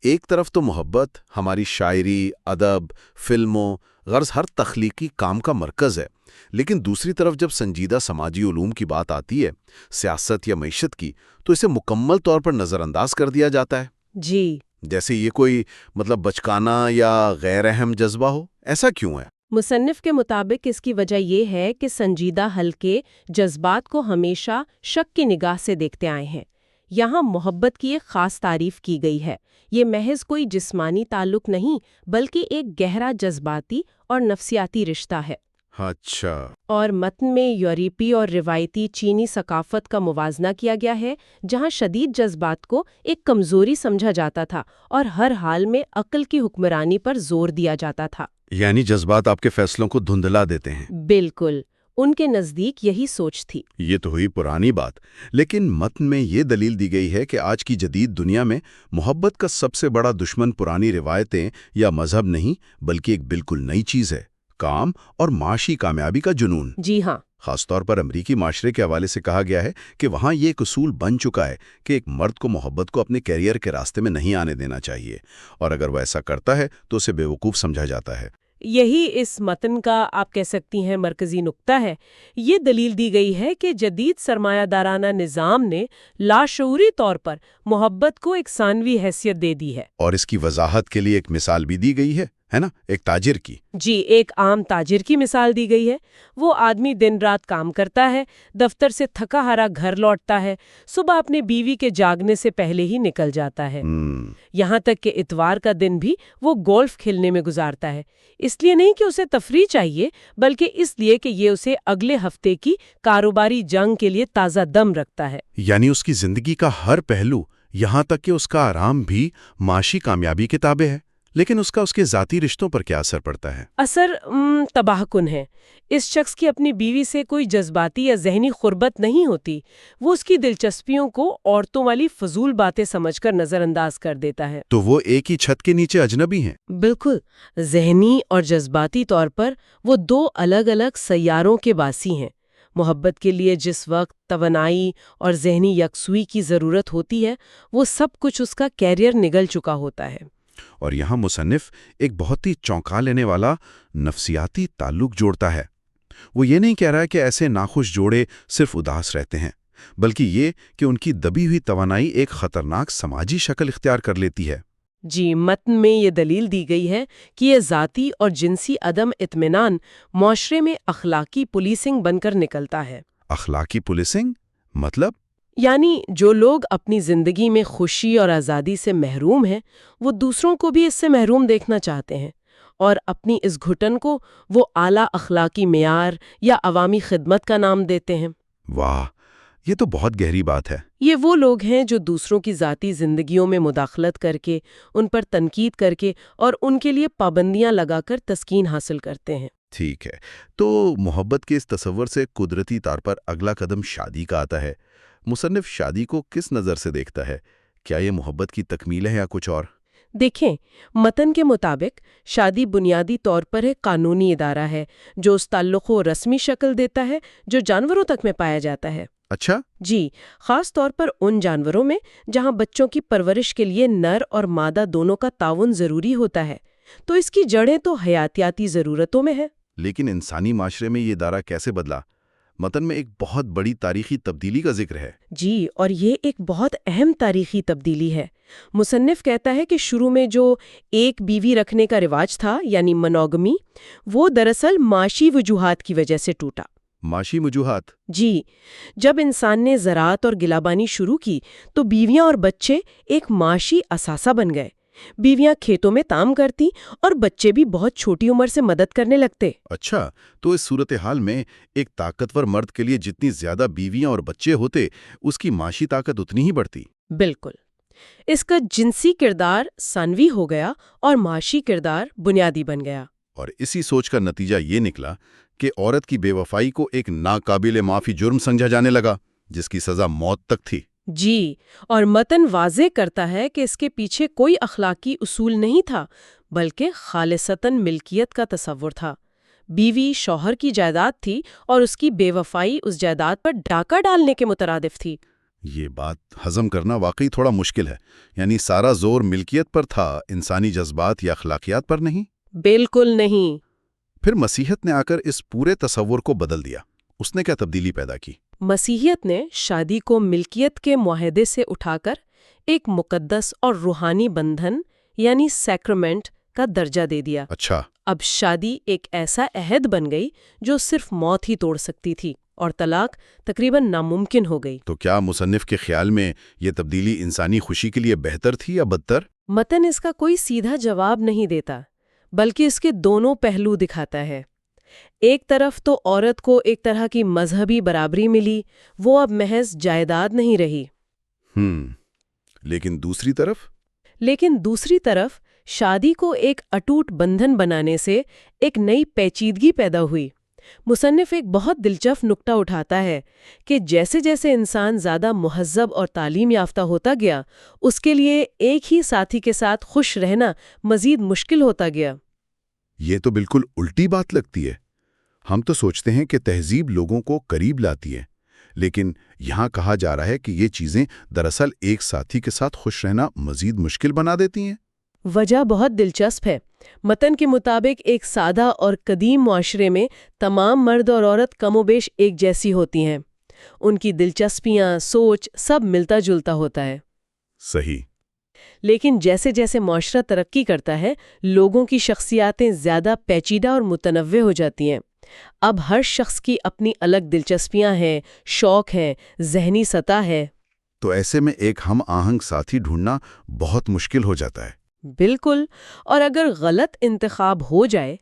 ایک طرف تو محبت ہماری شاعری، ادب، فلموں، غرض ہر تخلیقی کام کا مرکز ہے، لیکن دوسری طرف جب سنجیدہ سماجی علوم کی بات آتی ہے، سیاست یا معیشت کی، تو اسے مکمل طور پر نظر انداز کر دیا جاتا ہے۔ جی، جیسے یہ کوئی بچکانہ یا غیر اہم جذبہ ہو۔ ایسا کیوں ہے؟ مصنف کے مطابق اس کی وجہ یہ ہے کہ سنجیدہ ہلکے جذبات کو ہمیشہ شک کی نگاہ سے دیکھتے آئے ہیں۔ یہاں محبت کی ایک خاص تعریف کی گئی ہے۔ یہ محض کوئی جسمانی تعلق نہیں، بلکہ ایک گہرا جذباتی اور نفسیاتی رشتہ ہے۔ اچھا۔ اور متن میں یورپی اور روایتی چینی ثقافت کا موازنہ کیا گیا ہے، جہاں شدید جذبات کو ایک کمزوری سمجھا جاتا تھا اور ہر حال میں عقل کی حکمرانی پر زور دیا جاتا تھا۔ یعنی جذبات آپ کے فیصلوں کو دھندلا دیتے ہیں۔ بالکل، ان کے نزدیک یہی سوچ تھی۔ یہ تو ہوئی پرانی بات، لیکن متن میں یہ دلیل دی گئی ہے کہ آج کی جدید دنیا میں محبت کا سب سے بڑا دشمن پرانی روایتیں یا مذہب نہیں، بلکہ ایک بالکل نئی چیز ہے: کام اور معاشی کامیابی کا جنون۔ جی ہاں، خاص طور پر امریکی معاشرے کے حوالے سے کہا گیا ہے کہ وہاں یہ ایک اصول بن چکا ہے کہ ایک مرد کو محبت کو اپنے کیریئر کے راستے میں نہیں آنے دینا چاہیے، اور اگر وہ ایسا کرتا ہے تو اسے بیوقوف سمجھا جاتا ہے۔ یہی اس متن کا آپ کہہ سکتی ہیں مرکزی نقطہ ہے۔ یہ دلیل دی گئی ہے کہ جدید سرمایہ دارانہ نظام نے لاشعوری طور پر محبت کو ایک ثانوی حیثیت دے دی ہے۔ اور اس کی وضاحت کے لیے ایک مثال بھی دی گئی ہے نا، ایک تاجر کی۔ جی، ایک عام تاجر کی مثال دی گئی ہے۔ وہ آدمی دن رات کام کرتا ہے، دفتر سے تھکا ہارا گھر لوٹتا ہے، صبح اپنے بیوی کے جاگنے سے پہلے ہی نکل جاتا ہے، یہاں تک کہ اتوار کا دن بھی وہ گولف کھیلنے میں گزارتا ہے، اس لیے نہیں کہ اسے تفریح چاہیے، بلکہ اس لیے کہ یہ اسے اگلے ہفتے کی کاروباری جنگ کے لیے تازہ دم رکھتا ہے۔ یعنی اس کی زندگی کا ہر پہلو، یہاں تک کہ اس کا آرام بھی معاشی کامیابی کے تابع ہے، لیکن اس کے ذاتی رشتوں پر کیا اثر پڑتا ہے؟ اثر تباہ کن ہے۔ اس شخص کی اپنی بیوی سے کوئی جذباتی یا ذہنی قربت نہیں ہوتی، وہ اس کی دلچسپیوں کو عورتوں والی فضول باتیں سمجھ کر نظر انداز کر دیتا ہے۔ تو وہ ایک ہی چھت کے نیچے اجنبی ہیں۔ بالکل، ذہنی اور جذباتی طور پر وہ دو الگ الگ سیاروں کے باسی ہیں۔ محبت کے لیے جس وقت توانائی اور ذہنی یکسوئی کی ضرورت ہوتی ہے، وہ سب کچھ اس کا کیریئر نگل چکا ہوتا ہے۔ اور یہاں مصنف ایک بہت ہی چونکا لینے والا نفسیاتی تعلق جوڑتا ہے۔ وہ یہ نہیں کہہ رہا کہ ایسے ناخوش جوڑے صرف اداس رہتے ہیں، بلکہ یہ کہ ان کی دبی ہوئی توانائی ایک خطرناک سماجی شکل اختیار کر لیتی ہے۔ جی، متن میں یہ دلیل دی گئی ہے کہ یہ ذاتی اور جنسی عدم اطمینان معاشرے میں اخلاقی پولیسنگ بن کر نکلتا ہے۔ اخلاقی پولیسنگ مطلب؟ یعنی جو لوگ اپنی زندگی میں خوشی اور آزادی سے محروم ہیں، وہ دوسروں کو بھی اس سے محروم دیکھنا چاہتے ہیں، اور اپنی اس گھٹن کو وہ اعلیٰ اخلاقی معیار یا عوامی خدمت کا نام دیتے ہیں۔ واہ، یہ تو بہت گہری بات ہے۔ یہ وہ لوگ ہیں جو دوسروں کی ذاتی زندگیوں میں مداخلت کر کے، ان پر تنقید کر کے اور ان کے لیے پابندیاں لگا کر تسکین حاصل کرتے ہیں۔ ٹھیک ہے، تو محبت کے اس تصور سے قدرتی طور پر اگلا قدم شادی کا آتا ہے۔ مصنف شادی کو کس نظر سے دیکھتا ہے؟ کیا یہ محبت کی تکمیل ہے یا کچھ اور؟ دیکھیں، متن کے مطابق شادی بنیادی طور پر ایک قانونی ادارہ ہے جو اس تعلق کو رسمی شکل دیتا ہے جو جانوروں تک میں پایا جاتا ہے۔ اچھا؟ جی، خاص طور پر ان جانوروں میں جہاں بچوں کی پرورش کے لیے نر اور مادہ دونوں کا تعاون ضروری ہوتا ہے، تو اس کی جڑیں تو حیاتیاتی ضرورتوں میں ہیں۔ لیکن انسانی معاشرے میں یہ دائرہ کیسے بدلا؟ متن میں ایک بہت بڑی تاریخی تبدیلی کا ذکر ہے۔ جی، اور یہ ایک بہت اہم تاریخی تبدیلی ہے۔ مصنف کہتا ہے کہ شروع میں جو ایک بیوی رکھنے کا رواج تھا یعنی منوگمی، وہ دراصل معاشی وجوہات کی وجہ سے ٹوٹا۔ معاشی وجوہات؟ جی، جب انسان نے زراعت اور گلابانی شروع کی تو بیویاں اور بچے ایک معاشی اثاثہ بن گئے۔ بیویاں کھیتوں میں کام کرتی اور بچے بھی بہت چھوٹی عمر سے مدد کرنے لگتے۔ اچھا، تو اس صورتحال میں ایک طاقتور مرد کے لیے جتنی زیادہ بیویاں اور بچے ہوتے، اس کی معاشی طاقت اتنی ہی بڑھتی۔ بالکل، اس کا جنسی کردار ثانوی ہو گیا اور معاشی کردار بنیادی بن گیا۔ اور اسی سوچ کا نتیجہ یہ نکلا کہ عورت کی بے وفائی کو ایک ناقابل معافی جرم سمجھا جانے لگا، جس کی سزا موت تک تھی۔ جی، اور متن واضح کرتا ہے کہ اس کے پیچھے کوئی اخلاقی اصول نہیں تھا، بلکہ خالصتاً ملکیت کا تصور تھا۔ بیوی شوہر کی جائیداد تھی اور اس کی بے وفائی اس جائیداد پر ڈاکہ ڈالنے کے مترادف تھی۔ یہ بات ہضم کرنا واقعی تھوڑا مشکل ہے، یعنی سارا زور ملکیت پر تھا، انسانی جذبات یا اخلاقیات پر نہیں؟ بالکل نہیں۔ پھر مسیحیت نے آ کر اس پورے تصور کو بدل دیا۔ اس نے کیا تبدیلی پیدا کی؟ مسیحیت نے شادی کو ملکیت کے معاہدے سے اٹھا کر ایک مقدس اور روحانی بندھن یعنی سیکرمنٹ کا درجہ دے دیا۔ اچھا، اب شادی ایک ایسا عہد بن گئی جو صرف موت ہی توڑ سکتی تھی اور طلاق تقریباً ناممکن ہو گئی۔ تو کیا مصنف کے خیال میں یہ تبدیلی انسانی خوشی کے لیے بہتر تھی یا بدتر؟ متن اس کا کوئی سیدھا جواب نہیں دیتا، بلکہ اس کے دونوں پہلو دکھاتا ہے۔ ایک طرف تو عورت کو ایک طرح کی مذہبی برابری ملی، وہ اب محض جائیداد نہیں رہی۔ لیکن دوسری طرف شادی کو ایک اٹوٹ بندھن بنانے سے ایک نئی پیچیدگی پیدا ہوئی۔ مصنف ایک بہت دلچسپ نکتہ اٹھاتا ہے کہ جیسے جیسے انسان زیادہ مہذب اور تعلیم یافتہ ہوتا گیا، اس کے لیے ایک ہی ساتھی کے ساتھ خوش رہنا مزید مشکل ہوتا گیا۔ یہ تو بالکل الٹی بات لگتی ہے۔ ہم تو سوچتے ہیں کہ تہذیب لوگوں کو قریب لاتی ہے، لیکن یہاں کہا جا رہا ہے کہ یہ چیزیں دراصل ایک ساتھی کے ساتھ خوش رہنا مزید مشکل بنا دیتی ہیں۔ وجہ بہت دلچسپ ہے۔ متن کے مطابق ایک سادہ اور قدیم معاشرے میں تمام مرد اور عورت کم و بیش ایک جیسی ہوتی ہیں۔ ان کی دلچسپیاں، سوچ سب ملتا جلتا ہوتا ہے۔ صحیح۔ لیکن جیسے جیسے معاشرہ ترقی کرتا ہے، لوگوں کی شخصیاتیں زیادہ پیچیدہ اور متنوع ہو جاتی ہیں۔ اب ہر شخص کی اپنی الگ دلچسپیاں ہیں، شوق ہیں، ذہنی سطح ہے۔ تو ایسے میں ایک ہم آہنگ ساتھی ڈھونڈنا بہت مشکل ہو جاتا ہے۔ بالکل، اور اگر غلط انتخاب ہو جائے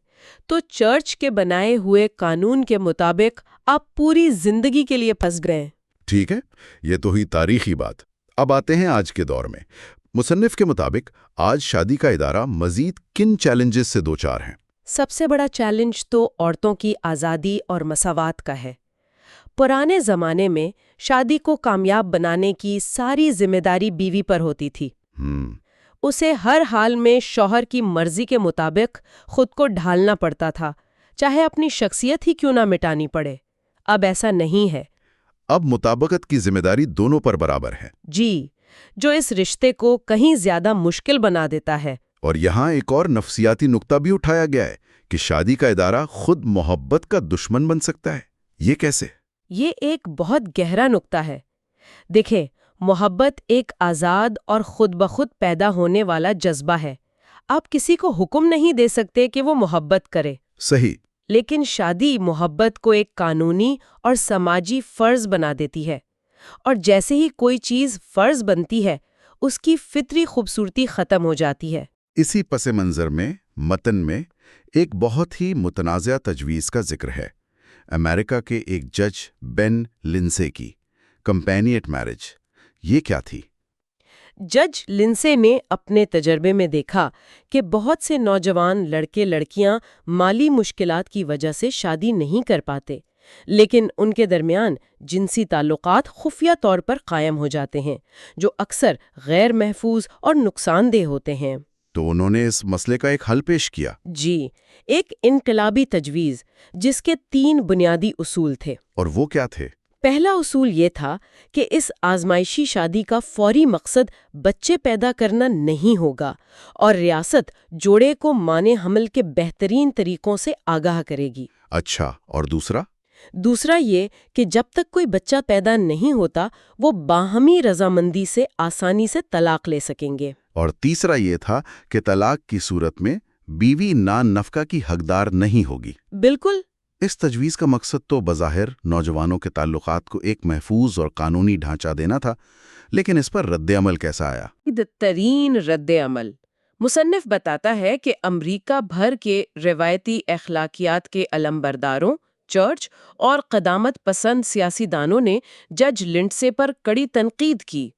تو چرچ کے بنائے ہوئے قانون کے مطابق آپ پوری زندگی کے لیے پھنس گئے۔ ٹھیک ہے، یہ تو ہوئی تاریخی بات۔ اب آتے ہیں آج کے دور میں۔ مصنف کے مطابق آج شادی کا ادارہ مزید کن چیلنجز سے دوچار ہیں؟ سب سے بڑا چیلنج تو عورتوں کی آزادی اور مساوات کا ہے۔ پرانے زمانے میں شادی کو کامیاب بنانے کی ساری ذمہ داری بیوی پر ہوتی تھی۔ اسے ہر حال میں شوہر کی مرضی کے مطابق خود کو ڈھالنا پڑتا تھا، چاہے اپنی شخصیت ہی کیوں نہ مٹانی پڑے۔ اب ایسا نہیں ہے۔ اب مطابقت کی ذمہ داری دونوں پر برابر ہے۔ جی، جو اس رشتے کو کہیں زیادہ مشکل بنا دیتا ہے۔ اور یہاں ایک اور نفسیاتی نکتہ بھی اٹھایا گیا ہے کہ شادی کا ادارہ خود محبت کا دشمن بن سکتا ہے۔ یہ کیسے؟ یہ ایک بہت گہرا نکتہ ہے۔ دیکھیں، محبت ایک آزاد اور خود بخود پیدا ہونے والا جذبہ ہے۔ آپ کسی کو حکم نہیں دے سکتے کہ وہ محبت کرے۔ صحیح۔ لیکن شادی محبت کو ایک قانونی اور سماجی فرض بنا دیتی ہے، اور جیسے ہی کوئی چیز فرض بنتی ہے، اس کی فطری خوبصورتی ختم ہو جاتی ہے۔ اسی پس منظر میں متن میں ایک بہت ہی متنازع تجویز کا ذکر ہے۔ امریکہ کے ایک جج بین لنسے کی کمپینیٹ میرج۔ یہ کیا تھی؟ جج لنسے نے اپنے تجربے میں دیکھا کہ بہت سے نوجوان لڑکے لڑکیاں مالی مشکلات کی وجہ سے شادی نہیں کر پاتے، لیکن ان کے درمیان جنسی تعلقات خفیہ طور پر قائم ہو جاتے ہیں، جو اکثر غیر محفوظ اور نقصان دہ ہوتے ہیں۔ تو انہوں نے اس مسئلے کا ایک حل پیش کیا۔ جی، ایک انقلابی تجویز جس کے 3 بنیادی اصول تھے۔ اور وہ کیا تھے؟ پہلا اصول یہ تھا کہ اس آزمائشی شادی کا فوری مقصد بچے پیدا کرنا نہیں ہوگا اور ریاست جوڑے کو مانع حمل کے بہترین طریقوں سے آگاہ کرے گی۔ اچھا، اور دوسرا؟ دوسرا یہ کہ جب تک کوئی بچہ پیدا نہیں ہوتا وہ باہمی رضامندی سے آسانی سے طلاق لے سکیں گے۔ اور تیسرا یہ تھا کہ طلاق کی صورت میں بیوی نان نفقہ کی حقدار نہیں ہوگی۔ بالکل۔ اس تجویز کا مقصد تو بظاہر نوجوانوں کے تعلقات کو ایک محفوظ اور قانونی ڈھانچہ دینا تھا، لیکن اس پر رد عمل کیسا آیا؟ ترین رد عمل مصنف بتاتا ہے کہ امریکہ بھر کے روایتی اخلاقیات کے علمبرداروں، چرچ اور قدامت پسند سیاسی دانوں نے جج لنڈسے پر کڑی تنقید کی۔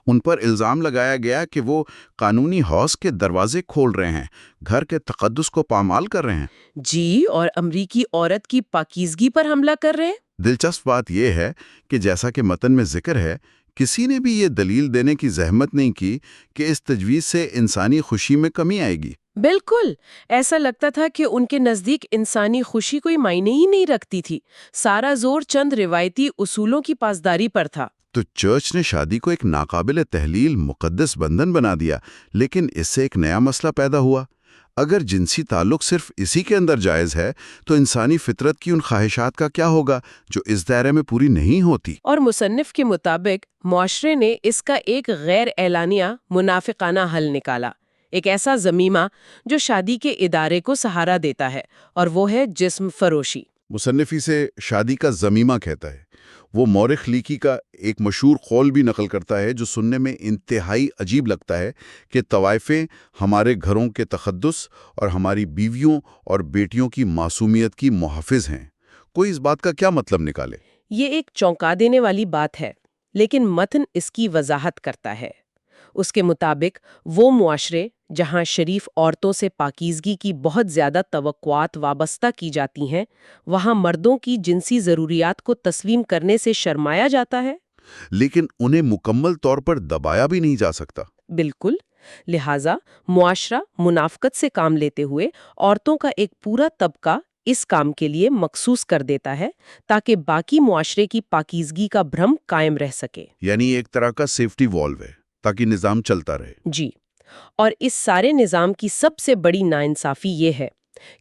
ان پر الزام لگایا گیا کہ وہ قانونی حوض کے دروازے کھول رہے ہیں، گھر کے تقدس کو پامال کر رہے ہیں۔ جی، اور امریکی عورت کی پاکیزگی پر حملہ کر رہے ہیں۔ دلچسپ بات یہ ہے کہ جیسا کہ متن میں ذکر ہے، کسی نے بھی یہ دلیل دینے کی زحمت نہیں کی کہ اس تجویز سے انسانی خوشی میں کمی آئے گی۔ بالکل، ایسا لگتا تھا کہ ان کے نزدیک انسانی خوشی کوئی معنی ہی نہیں رکھتی تھی، سارا زور چند روایتی اصولوں کی پاسداری پر تھا۔ تو چرچ نے شادی کو ایک ناقابل تحلیل مقدس بندھن بنا دیا، لیکن اس سے ایک نیا مسئلہ پیدا ہوا۔ اگر جنسی تعلق صرف اسی کے اندر جائز ہے تو انسانی فطرت کی ان خواہشات کا کیا ہوگا جو اس دائرے میں پوری نہیں ہوتی؟ اور مصنف کے مطابق معاشرے نے اس کا ایک غیر اعلانیہ منافقانہ حل نکالا، ایک ایسا ضمیمہ جو شادی کے ادارے کو سہارا دیتا ہے، اور وہ ہے جسم فروشی۔ مصنف اسے شادی کا ضمیمہ کہتا ہے۔ وہ مورخ لیکی کا ایک مشہور قول بھی نقل کرتا ہے جو سننے میں انتہائی عجیب لگتا ہے کہ طوائفیں ہمارے گھروں کے تقدس اور ہماری بیویوں اور بیٹیوں کی معصومیت کی محافظ ہیں۔ کوئی اس بات کا کیا مطلب نکالے؟ یہ ایک چونکا دینے والی بات ہے، لیکن متن اس کی وضاحت کرتا ہے۔ اس کے مطابق وہ معاشرے جہاں شریف عورتوں سے پاکیزگی کی بہت زیادہ توقعات وابستہ کی جاتی ہیں، وہاں مردوں کی جنسی ضروریات کو تسلیم کرنے سے شرمایا جاتا ہے، لیکن انہیں مکمل طور پر دبایا بھی نہیں جا سکتا۔ بالکل۔ لہٰذا معاشرہ منافقت سے کام لیتے ہوئے عورتوں کا ایک پورا طبقہ اس کام کے لیے مخصوص کر دیتا ہے تاکہ باقی معاشرے کی پاکیزگی کا بھرم قائم رہ سکے۔ یعنی ایک طرح کا سیفٹی والو ہے تاکہ نظام چلتا رہے۔ جی، اور اس سارے نظام کی سب سے بڑی ناانصافی یہ ہے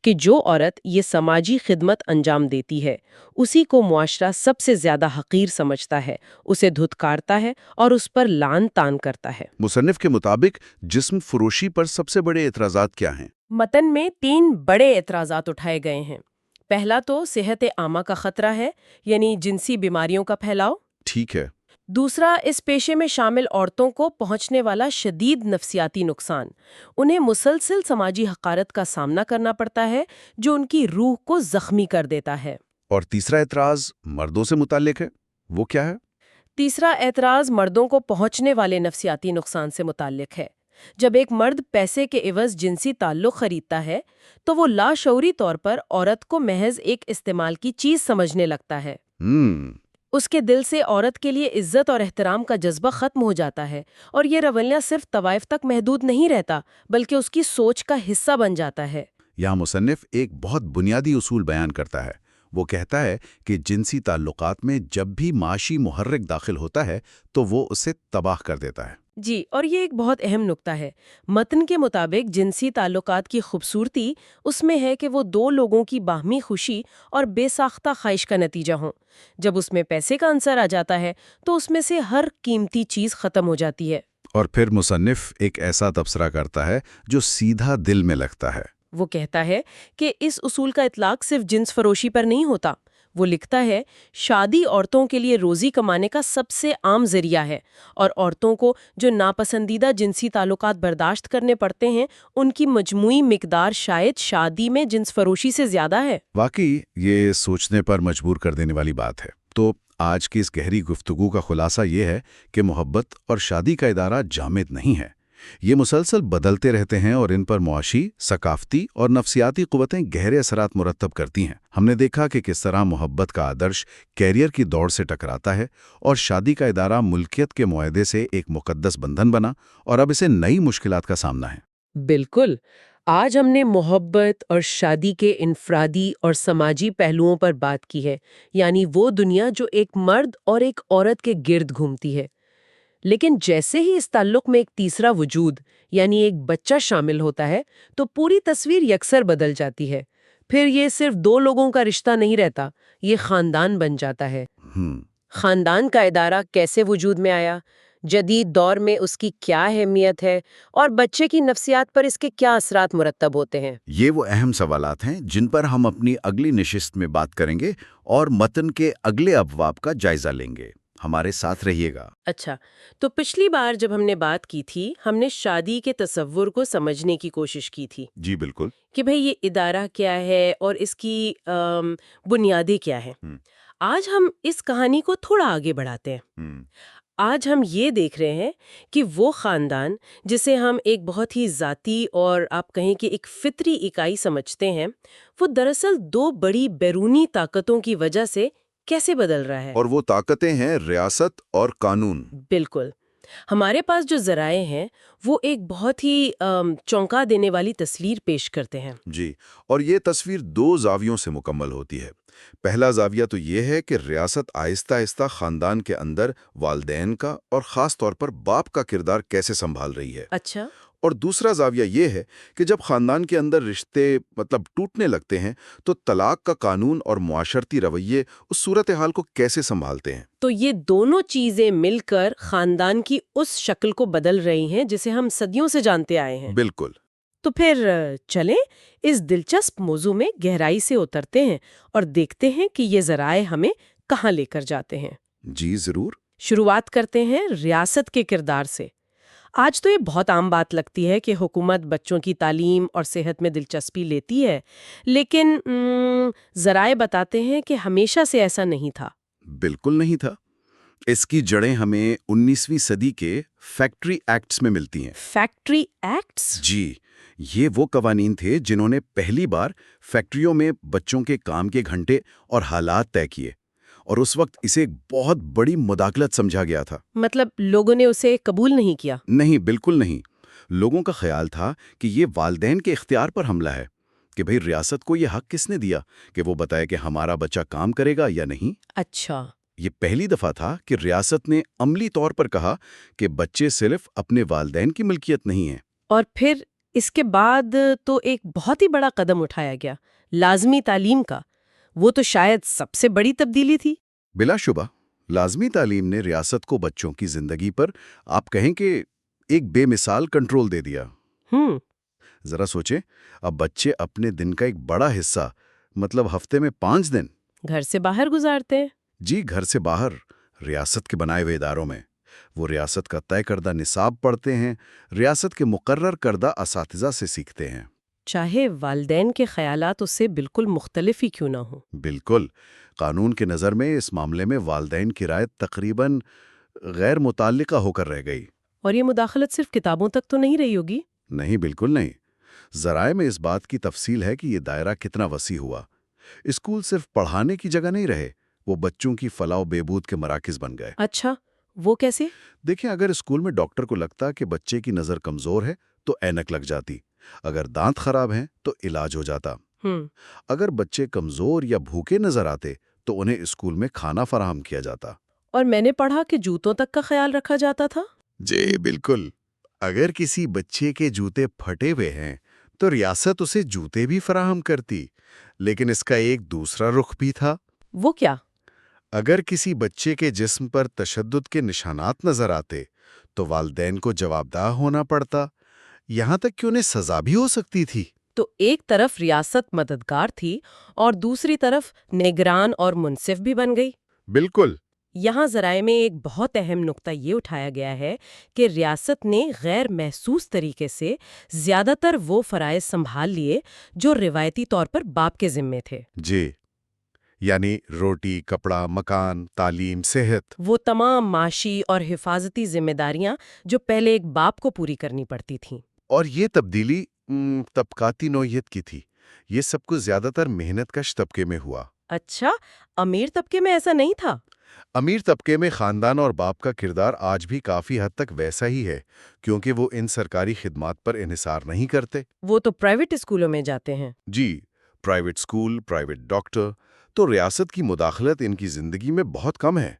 کہ جو عورت یہ سماجی خدمت انجام دیتی ہے اسی کو معاشرہ سب سے زیادہ حقیر سمجھتا ہے، اسے دھتکارتا ہے اور اس پر لعن طعن کرتا ہے۔ مصنف کے مطابق جسم فروشی پر سب سے بڑے اعتراضات کیا ہیں؟ متن میں 3 بڑے اعتراضات اٹھائے گئے ہیں۔ پہلا تو صحت عامہ کا خطرہ ہے، یعنی جنسی بیماریوں کا پھیلاؤ۔ ٹھیک ہے۔ دوسرا، اس پیشے میں شامل عورتوں کو پہنچنے والا شدید نفسیاتی نقصان، انہیں مسلسل سماجی حقارت کا سامنا کرنا پڑتا ہے جو ان کی روح کو زخمی کر دیتا ہے۔ اور تیسرا اعتراض مردوں سے متعلق ہے، وہ کیا ہے؟ تیسرا اعتراض مردوں کو پہنچنے والے نفسیاتی نقصان سے متعلق ہے۔ جب ایک مرد پیسے کے عوض جنسی تعلق خریدتا ہے تو وہ لاشعوری طور پر عورت کو محض ایک استعمال کی چیز سمجھنے لگتا ہے۔ اس کے دل سے عورت کے لیے عزت اور احترام کا جذبہ ختم ہو جاتا ہے، اور یہ رویہ صرف طوائف تک محدود نہیں رہتا بلکہ اس کی سوچ کا حصہ بن جاتا ہے۔ یہاں مصنف ایک بہت بنیادی اصول بیان کرتا ہے۔ وہ کہتا ہے کہ جنسی تعلقات میں جب بھی معاشی محرک داخل ہوتا ہے تو وہ اسے تباہ کر دیتا ہے۔ جی، اور یہ ایک بہت اہم نکتہ ہے۔ متن کے مطابق جنسی تعلقات کی خوبصورتی اس میں ہے کہ وہ 2 لوگوں کی باہمی خوشی اور بے ساختہ خواہش کا نتیجہ ہوں۔ جب اس میں پیسے کا عنصر آ جاتا ہے تو اس میں سے ہر قیمتی چیز ختم ہو جاتی ہے۔ اور پھر مصنف ایک ایسا تبصرہ کرتا ہے جو سیدھا دل میں لگتا ہے۔ وہ کہتا ہے کہ اس اصول کا اطلاق صرف جنس فروشی پر نہیں ہوتا۔ وہ لکھتا ہے، شادی عورتوں کے لیے روزی کمانے کا سب سے عام ذریعہ ہے، اور عورتوں کو جو ناپسندیدہ جنسی تعلقات برداشت کرنے پڑتے ہیں ان کی مجموعی مقدار شاید شادی میں جنس فروشی سے زیادہ ہے۔ واقعی یہ سوچنے پر مجبور کر دینے والی بات ہے۔ تو آج کی اس گہری گفتگو کا خلاصہ یہ ہے کہ محبت اور شادی کا ادارہ جامد نہیں ہے۔ یہ مسلسل بدلتے رہتے ہیں اور ان پر معاشی، ثقافتی اور نفسیاتی قوتیں گہرے اثرات مرتب کرتی ہیں۔ ہم نے دیکھا کہ کس طرح محبت کا آدرش کیریئر کی دوڑ سے ٹکراتا ہے اور شادی کا ادارہ ملکیت کے معاہدے سے ایک مقدس بندھن بنا اور اب اسے نئی مشکلات کا سامنا ہے۔ بالکل۔ آج ہم نے محبت اور شادی کے انفرادی اور سماجی پہلوؤں پر بات کی ہے، یعنی وہ دنیا جو ایک مرد اور ایک عورت کے گرد گھومتی ہے۔ لیکن جیسے ہی اس تعلق میں ایک تیسرا وجود یعنی ایک بچہ شامل ہوتا ہے تو پوری تصویر یکسر بدل جاتی ہے۔ پھر یہ صرف دو لوگوں کا رشتہ نہیں رہتا، یہ خاندان بن جاتا ہے۔ خاندان کا ادارہ کیسے وجود میں آیا، جدید دور میں اس کی کیا اہمیت ہے، اور بچے کی نفسیات پر اس کے کیا اثرات مرتب ہوتے ہیں؟ یہ وہ اہم سوالات ہیں جن پر ہم اپنی اگلی نشست میں بات کریں گے اور متن کے اگلے ابواب کا جائزہ لیں گے۔ ہمارے ساتھ رہیے گا۔ اچھا، تو پچھلی بار جب ہم نے بات کی تھی ہم نے شادی کے تصور کو سمجھنے کی کوشش کی تھی جی بالکل۔ کہ بھئی یہ ادارہ کیا ہے اور اس کی بنیادیں کیا ہیں۔ آج ہم اس کہانی کو تھوڑا آگے بڑھاتے ہیں۔ آج ہم یہ دیکھ رہے ہیں کہ وہ خاندان جسے ہم ایک بہت ہی ذاتی اور آپ کہیں کہ ایک فطری اکائی سمجھتے ہیں، وہ دراصل دو بڑی بیرونی طاقتوں کی وجہ سے کیسے بدل رہا ہے۔ اور وہ طاقتیں ہیں ریاست اور قانون۔ بالکل۔ ہمارے پاس جو ذرائع ہیں وہ ایک بہت ہی چونکا دینے والی تصویر پیش کرتے ہیں۔ جی، اور یہ تصویر دو زاویوں سے مکمل ہوتی ہے۔ پہلا زاویہ تو یہ ہے کہ ریاست آہستہ آہستہ خاندان کے اندر والدین کا اور خاص طور پر باپ کا کردار کیسے سنبھال رہی ہے۔ اچھا۔ اور دوسرا زاویہ یہ ہے کہ جب خاندان کے اندر رشتے ٹوٹنے لگتے ہیں تو طلاق کا قانون اور معاشرتی رویے اس صورتحال کو کیسے سنبھالتے ہیں۔ تو یہ دونوں چیزیں مل کر خاندان کی اس شکل کو بدل رہی ہیں جسے ہم صدیوں سے جانتے آئے ہیں۔ بالکل۔ تو پھر چلیں اس دلچسپ موضوع میں گہرائی سے اترتے ہیں اور دیکھتے ہیں کہ یہ ذرائع ہمیں کہاں لے کر جاتے ہیں۔ جی ضرور۔ شروعات کرتے ہیں ریاست کے کردار سے۔ آج تو یہ بہت عام بات لگتی ہے کہ حکومت بچوں کی تعلیم اور صحت میں دلچسپی لیتی ہے، لیکن ذرائع بتاتے ہیں کہ ہمیشہ سے ایسا نہیں تھا۔ بالکل نہیں تھا۔ اس کی جڑیں ہمیں 19ویں صدی کے فیکٹری ایکٹس میں ملتی ہیں۔ Factory acts? جی، یہ وہ قوانین تھے جنہوں نے پہلی بار فیکٹریوں میں بچوں کے کام کے گھنٹے اور حالات طے کیے، اور اس وقت اسے ایک بہت بڑی مداخلت سمجھا گیا تھا۔ مطلب لوگوں نے اسے قبول نہیں کیا؟ نہیں، بالکل نہیں۔ لوگوں کا خیال تھا کہ یہ والدین کے اختیار پر حملہ ہے، کہ بھئی ریاست کو یہ حق کس نے دیا کہ وہ بتائے کہ ہمارا بچہ کام کرے گا یا نہیں۔ اچھا۔ یہ پہلی دفعہ تھا کہ ریاست نے عملی طور پر کہا کہ بچے صرف اپنے والدین کی ملکیت نہیں ہیں۔ اور پھر اس کے بعد تو ایک بہت ہی بڑا قدم اٹھایا گیا، لازمی تعلیم کا۔ وہ تو شاید سب سے بڑی تبدیلی تھی۔ بلا شبہ لازمی تعلیم نے ریاست کو بچوں کی زندگی پر آپ کہیں کہ ایک بے مثال کنٹرول دے دیا۔ ذرا سوچیں، اب بچے اپنے دن کا ایک بڑا حصہ، ہفتے میں 5 دن گھر سے باہر گزارتے ہیں۔ جی، گھر سے باہر، ریاست کے بنائے ہوئے اداروں میں۔ وہ ریاست کا طے کردہ نصاب پڑھتے ہیں، ریاست کے مقرر کردہ اساتذہ سے سیکھتے ہیں۔ چاہے والدین کے خیالات اس سے بالکل مختلف ہی کیوں نہ ہوں۔ بالکل۔ قانون کے نظر میں اس معاملے میں والدین کی رائے تقریباً غیر متعلقہ ہو کر رہ گئی۔ اور یہ مداخلت صرف کتابوں تک تو نہیں رہی ہوگی؟ نہیں، بالکل نہیں۔ ذرائع میں اس بات کی تفصیل ہے کہ یہ دائرہ کتنا وسیع ہوا۔ اسکول صرف پڑھانے کی جگہ نہیں رہے، وہ بچوں کی فلاح و بہبود کے مراکز بن گئے۔ اچھا، وہ کیسے؟ دیکھیں، اگر اسکول میں ڈاکٹر کو لگتا کہ بچے کی نظر کمزور ہے تو اینک لگ جاتی، اگر دانت خراب ہیں تو علاج ہو جاتا۔ اگر بچے کمزور یا بھوکے نظر آتے تو انہیں اسکول میں کھانا فراہم کیا جاتا۔ اور میں نے پڑھا کہ جوتوں تک کا خیال رکھا جاتا تھا۔ جی بالکل۔ اگر کسی بچے کے جوتے پھٹے ہوئے ہیں تو ریاست اسے جوتے بھی فراہم کرتی، لیکن اس کا ایک دوسرا رخ بھی تھا۔ وہ کیا؟ اگر کسی بچے کے جسم پر تشدد کے نشانات نظر آتے تو والدین کو جوابدہ ہونا پڑتا، یہاں تک کہ انہیں سزا بھی ہو سکتی تھی۔ تو ایک طرف ریاست مددگار تھی اور دوسری طرف نگران اور منصف بھی بن گئی۔ بالکل۔ یہاں ذرائع میں ایک بہت اہم نقطہ یہ اٹھایا گیا ہے کہ ریاست نے غیر محسوس طریقے سے زیادہ تر وہ فرائض سنبھال لیے جو روایتی طور پر باپ کے ذمے تھے۔ جی، یعنی روٹی، کپڑا، مکان، تعلیم، صحت۔ وہ تمام معاشی اور حفاظتی ذمہ داریاں جو پہلے ایک باپ کو پوری کرنی پڑتی تھیں۔ اور یہ تبدیلی طبقاتی نوعیت کی تھی۔ یہ سب کچھ زیادہ تر محنت کش طبقے میں ہوا۔ اچھا، امیر طبقے میں ایسا نہیں تھا؟ امیر طبقے میں خاندان اور باپ کا کردار آج بھی کافی حد تک ویسا ہی ہے، کیونکہ وہ ان سرکاری خدمات پر انحصار نہیں کرتے۔ وہ تو پرائیویٹ اسکولوں میں جاتے ہیں۔ جی، پرائیویٹ اسکول، پرائیویٹ ڈاکٹر، تو ریاست کی مداخلت ان کی زندگی میں بہت کم ہے۔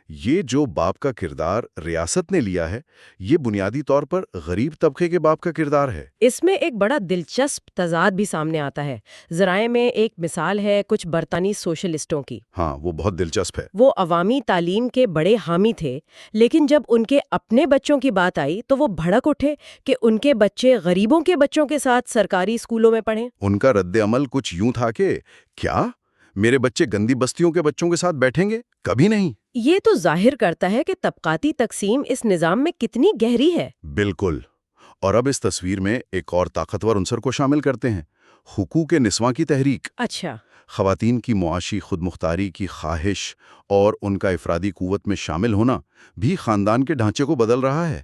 یہ جو باپ کا کردار ریاست نے لیا ہے، یہ بنیادی طور پر غریب طبقے کے باپ کا کردار ہے۔ اس میں ایک بڑا دلچسپ تضاد بھی سامنے آتا ہے۔ ذرائع میں ایک مثال ہے کچھ برطانوی سوشلسٹوں کی۔ ہاں، وہ بہت دلچسپ ہے۔ وہ عوامی تعلیم کے بڑے حامی تھے، لیکن جب ان کے اپنے بچوں کی بات آئی تو وہ بھڑک اٹھے کہ ان کے بچے غریبوں کے بچوں کے ساتھ سرکاری اسکولوں میں پڑھیں۔ ان کا رد عمل کچھ یوں تھا کہ کیا میرے بچے گندی بستیوں کے بچوں کے ساتھ بیٹھیں گے؟ کبھی نہیں۔ یہ تو ظاہر کرتا ہے کہ طبقاتی تقسیم اس نظام میں کتنی گہری ہے۔ بالکل۔ اور اب اس تصویر میں ایک اور طاقتور عنصر کو شامل کرتے ہیں، حقوق نسواں کی تحریک۔ اچھا۔ خواتین کی معاشی خود مختاری کی خواہش اور ان کا افرادی قوت میں شامل ہونا بھی خاندان کے ڈھانچے کو بدل رہا ہے،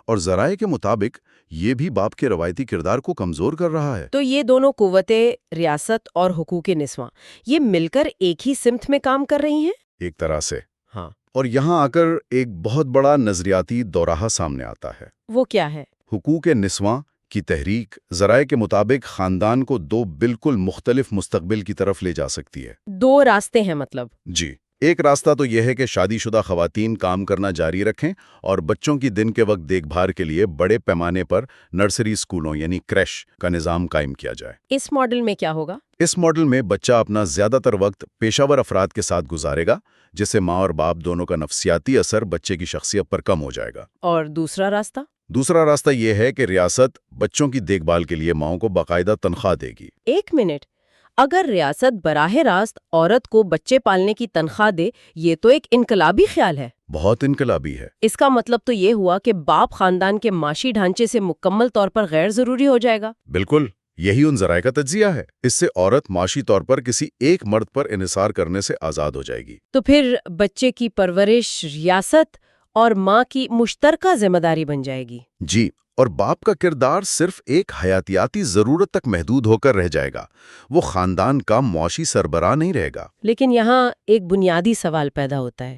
اور ذرائع کے مطابق یہ بھی باپ کے روایتی کردار کو کمزور کر رہا ہے۔ تو یہ دونوں قوتیں، ریاست اور حقوق نسواں، یہ مل کر ایک ہی سمت میں کام کر رہی ہیں؟ ایک طرح سے۔ ہاں۔ اور یہاں آ کر ایک بہت بڑا نظریاتی دوراہا سامنے آتا ہے۔ وہ کیا ہے؟ حقوق نسواں کی تحریک ذرائع کے مطابق خاندان کو دو بالکل مختلف مستقبل کی طرف لے جا سکتی ہے۔ دو راستے ہیں مطلب؟ جی، ایک راستہ تو یہ ہے کہ شادی شدہ خواتین کام کرنا جاری رکھیں اور بچوں کی دن کے وقت دیکھ بھال کے لیے بڑے پیمانے پر نرسری اسکولوں یعنی کریش کا نظام قائم کیا جائے۔ اس ماڈل میں کیا ہوگا؟ اس ماڈل میں بچہ اپنا زیادہ تر وقت پیشہ ور افراد کے ساتھ گزارے گا، جس سے ماں اور باپ دونوں کا نفسیاتی اثر بچے کی شخصیت پر کم ہو جائے گا۔ اور دوسرا راستہ؟ دوسرا راستہ یہ ہے کہ ریاست بچوں کی دیکھ بھال کے لیے ماؤں کو باقاعدہ تنخواہ دے گی۔ ایک منٹ، اگر ریاست براہ راست عورت کو بچے پالنے کی تنخواہ دے، یہ تو ایک انقلابی خیال ہے۔ بہت انقلابی ہے۔ اس کا مطلب تو یہ ہوا کہ باپ خاندان کے معاشی ڈھانچے سے مکمل طور پر غیر ضروری ہو جائے گا۔ بالکل، یہی ان ذرائع کا تجزیہ ہے۔ اس سے عورت معاشی طور پر کسی ایک مرد پر انحصار کرنے سے آزاد ہو جائے گی۔ تو پھر بچے کی پرورش ریاست اور ماں کی مشترکہ ذمہ داری بن جائے گی۔ جی، اور باپ کا کردار صرف ایک حیاتیاتی ضرورت تک محدود ہو کر رہ جائے گا، وہ خاندان کا معاشی سربراہ نہیں رہے گا۔ لیکن یہاں ایک بنیادی سوال پیدا ہوتا ہے،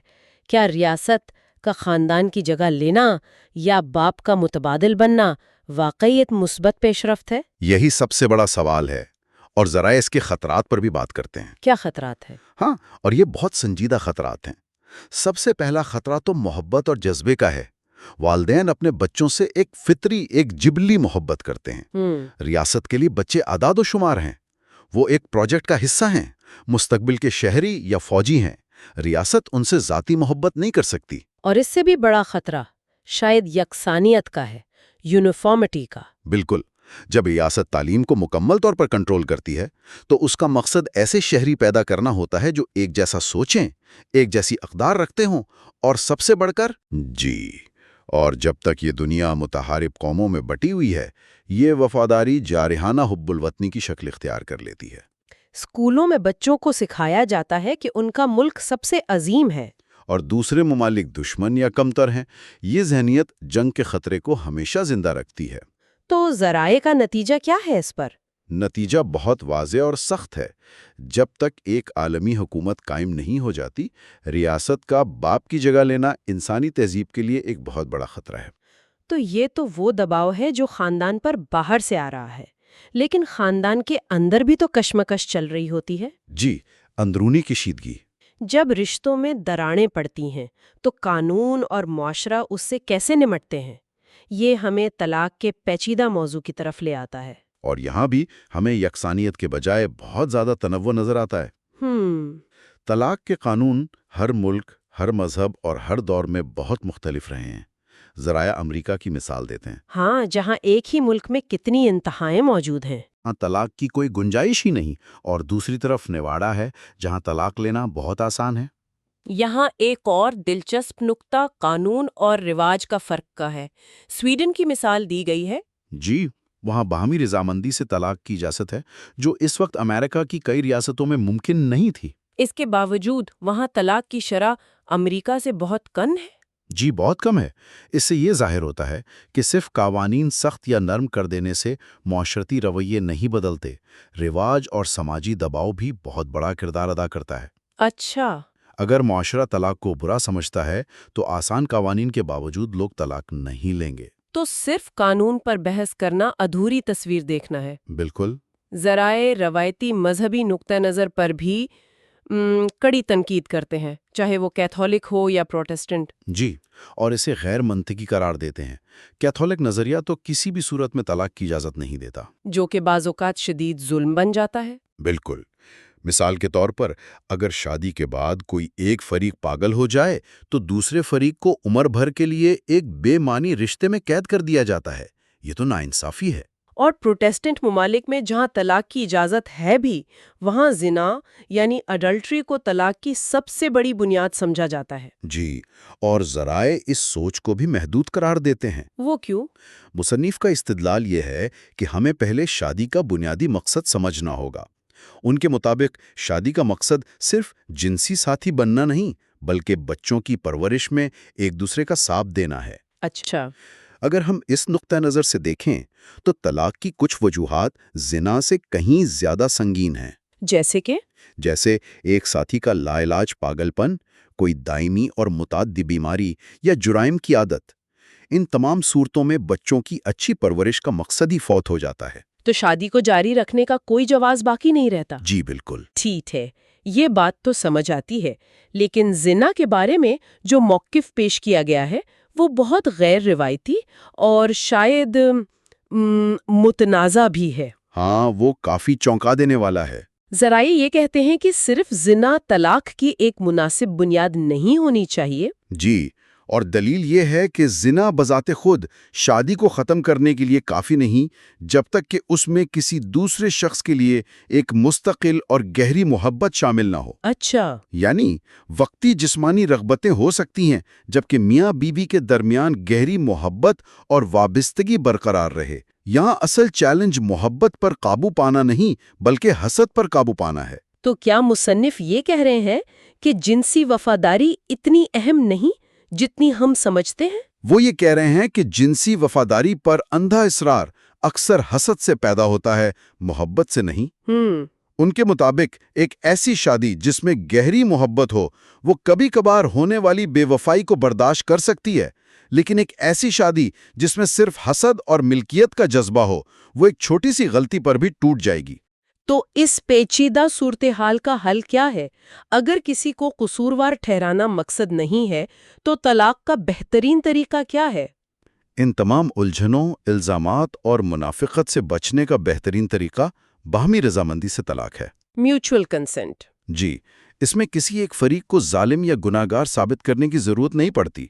کیا ریاست کا خاندان کی جگہ لینا یا باپ کا متبادل بننا واقعی ایک مثبت پیش رفت ہے؟ یہی سب سے بڑا سوال ہے، اور ذرائع اس کے خطرات پر بھی بات کرتے ہیں۔ کیا خطرات ہیں؟ ہاں، اور یہ بہت سنجیدہ خطرات ہیں۔ سب سے پہلا خطرہ تو محبت اور جذبے کا ہے۔ والدین اپنے بچوں سے ایک فطری، ایک جبلی محبت کرتے ہیں۔ ریاست کے لیے بچے اعداد و شمار ہیں، وہ ایک پروجیکٹ کا حصہ ہیں، مستقبل کے شہری یا فوجی ہیں۔ ریاست ان سے ذاتی محبت نہیں کر سکتی۔ اور اس سے بھی بڑا خطرہ شاید یکسانیت کا ہے، یونیفارمٹی کا۔ بالکل، جب ریاست تعلیم کو مکمل طور پر کنٹرول کرتی ہے تو اس کا مقصد ایسے شہری پیدا کرنا ہوتا ہے جو ایک جیسا سوچیں، ایک جیسی اقدار رکھتے ہوں، اور سب سے بڑھ کر اور جب تک یہ دنیا متحارب قوموں میں بٹی ہوئی ہے، یہ وفاداری جارحانہ حب الوطنی کی شکل اختیار کر لیتی ہے۔ اسکولوں میں بچوں کو سکھایا جاتا ہے کہ ان کا ملک سب سے عظیم ہے اور دوسرے ممالک دشمن یا کمتر ہیں۔ یہ ذہنیت جنگ کے خطرے کو ہمیشہ زندہ رکھتی ہے۔ تو ذرائع کا نتیجہ کیا ہے اس پر؟ نتیجہ بہت واضح اور سخت ہے۔ جب تک ایک عالمی حکومت قائم نہیں ہو جاتی، ریاست کا باپ کی جگہ لینا انسانی تہذیب کے لیے ایک بہت بڑا خطرہ ہے۔ تو یہ تو وہ دباؤ ہے جو خاندان پر باہر سے آ رہا ہے، لیکن خاندان کے اندر بھی تو کشمکش چل رہی ہوتی ہے۔ جی، اندرونی کشیدگی۔ جب رشتوں میں دراڑیں پڑتی ہیں تو قانون اور معاشرہ اس سے کیسے نمٹتے ہیں؟ یہ ہمیں طلاق کے پیچیدہ موضوع کی طرف لے آتا ہے۔ اور یہاں بھی ہمیں یکسانیت کے بجائے بہت زیادہ تنوع نظر آتا ہے۔ طلاق کے قانون ہر ملک، ہر مذہب اور ہر دور میں بہت مختلف رہے ہیں۔ ذرائع امریکہ کی مثال دیتے ہیں۔ ہاں، جہاں ایک ہی ملک میں کتنی انتہائیں موجود ہیں۔ طلاق کی کوئی گنجائش ہی نہیں، اور دوسری طرف نیواڈا ہے جہاں طلاق لینا بہت آسان ہے۔ یہاں ایک اور دلچسپ نقطہ قانون اور رواج کا فرق کا ہے۔ سویڈن کی مثال دی گئی ہے۔ جی، وہاں باہمی رضامندی سے طلاق کی اجازت ہے، جو اس وقت امریکہ کی کئی ریاستوں میں ممکن نہیں تھی۔ اس کے باوجود وہاں طلاق کی شرح امریکہ سے بہت کم ہے۔ جی، بہت کم ہے۔ اس سے یہ ظاہر ہوتا ہے کہ صرف قوانین سخت یا نرم کر دینے سے معاشرتی رویے نہیں بدلتے، رواج اور سماجی دباؤ بھی بہت بڑا کردار ادا کرتا ہے۔ اچھا۔ اگر معاشرہ طلاق کو برا سمجھتا ہے تو آسان قوانین کے باوجود لوگ طلاق نہیں لیں گے۔ تو صرف قانون پر بحث کرنا ادھوری تصویر دیکھنا ہے۔ بالکل۔ ذرائع روایتی مذہبی نقطہ نظر پر بھی کڑی تنقید کرتے ہیں، چاہے وہ کیتھولک ہو یا پروٹسٹنٹ۔ جی، اور اسے غیر منطقی قرار دیتے ہیں۔ کیتھولک نظریہ تو کسی بھی صورت میں طلاق کی اجازت نہیں دیتا، جو کہ بعض اوقات شدید ظلم بن جاتا ہے۔ بالکل۔ مثال کے طور پر اگر شادی کے بعد کوئی ایک فریق پاگل ہو جائے تو دوسرے فریق کو عمر بھر کے لیے ایک بے معنی رشتے میں قید کر دیا جاتا ہے۔ یہ تو ناانصافی ہے۔ اور پروٹسٹنٹ ممالک میں جہاں طلاق کی اجازت ہے بھی، وہاں زنا یعنی اڈلٹری کو طلاق کی سب سے بڑی بنیاد سمجھا جاتا ہے۔ جی، اور ذرائع اس سوچ کو بھی محدود قرار دیتے ہیں۔ وہ کیوں؟ مصنف کا استدلال یہ ہے کہ ہمیں پہلے شادی کا بنیادی مقصد سمجھنا ہوگا۔ ان کے مطابق شادی کا مقصد صرف جنسی ساتھی بننا نہیں، بلکہ بچوں کی پرورش میں ایک دوسرے کا ساتھ دینا ہے۔ اچھا۔ اگر ہم اس نقطہ نظر سے دیکھیں تو طلاق کی کچھ وجوہات زنا سے کہیں زیادہ سنگین ہیں۔ جیسے ایک ساتھی کا لا علاج پاگل پن، کوئی دائمی اور متعدی بیماری یا جرائم کی عادت۔ ان تمام صورتوں میں بچوں کی اچھی پرورش کا مقصد ہی فوت ہو جاتا ہے۔ تو شادی کو جاری رکھنے کا کوئی جواز باقی نہیں رہتا۔ جی بالکل۔ ٹھیک ہے، یہ بات تو سمجھ آتی ہے، لیکن زنا کے بارے میں جو موقف پیش کیا گیا ہے وہ بہت غیر روایتی اور شاید متنازع بھی ہے۔ ہاں، وہ کافی چونکا دینے والا ہے۔ ذرائع یہ کہتے ہیں کہ صرف زنا طلاق کی ایک مناسب بنیاد نہیں ہونی چاہیے۔ جی، اور دلیل یہ ہے کہ زنا بذات خود شادی کو ختم کرنے کے لیے کافی نہیں، جب تک کہ اس میں کسی دوسرے شخص کے لیے ایک مستقل اور گہری محبت شامل نہ ہو۔ اچھا۔ یعنی وقتی جسمانی رغبتیں ہو سکتی ہیں، جبکہ میاں بیوی کے درمیان گہری محبت اور وابستگی برقرار رہے۔ یہاں اصل چیلنج محبت پر قابو پانا نہیں، بلکہ حسد پر قابو پانا ہے۔ تو کیا مصنف یہ کہہ رہے ہیں کہ جنسی وفاداری اتنی اہم نہیں جتنی ہم سمجھتے ہیں؟ وہ یہ کہہ رہے ہیں کہ جنسی وفاداری پر اندھا اصرار اکثر حسد سے پیدا ہوتا ہے، محبت سے نہیں۔ ان کے مطابق ایک ایسی شادی جس میں گہری محبت ہو وہ کبھی کبھار ہونے والی بے وفائی کو برداشت کر سکتی ہے، لیکن ایک ایسی شادی جس میں صرف حسد اور ملکیت کا جذبہ ہو وہ ایک چھوٹی سی غلطی پر بھی ٹوٹ جائے گی۔ تو اس پیچیدہ صورتحال کا حل کیا ہے؟ اگر کسی کو قصوروار ٹھہرانا مقصد نہیں ہے تو طلاق کا بہترین طریقہ کیا ہے؟ ان تمام الجھنوں، الزامات اور منافقت سے بچنے کا بہترین طریقہ باہمی رضامندی سے طلاق ہے۔ Mutual consent. جی، اس میں کسی ایک فریق کو ظالم یا گناہگار ثابت کرنے کی ضرورت نہیں پڑتی۔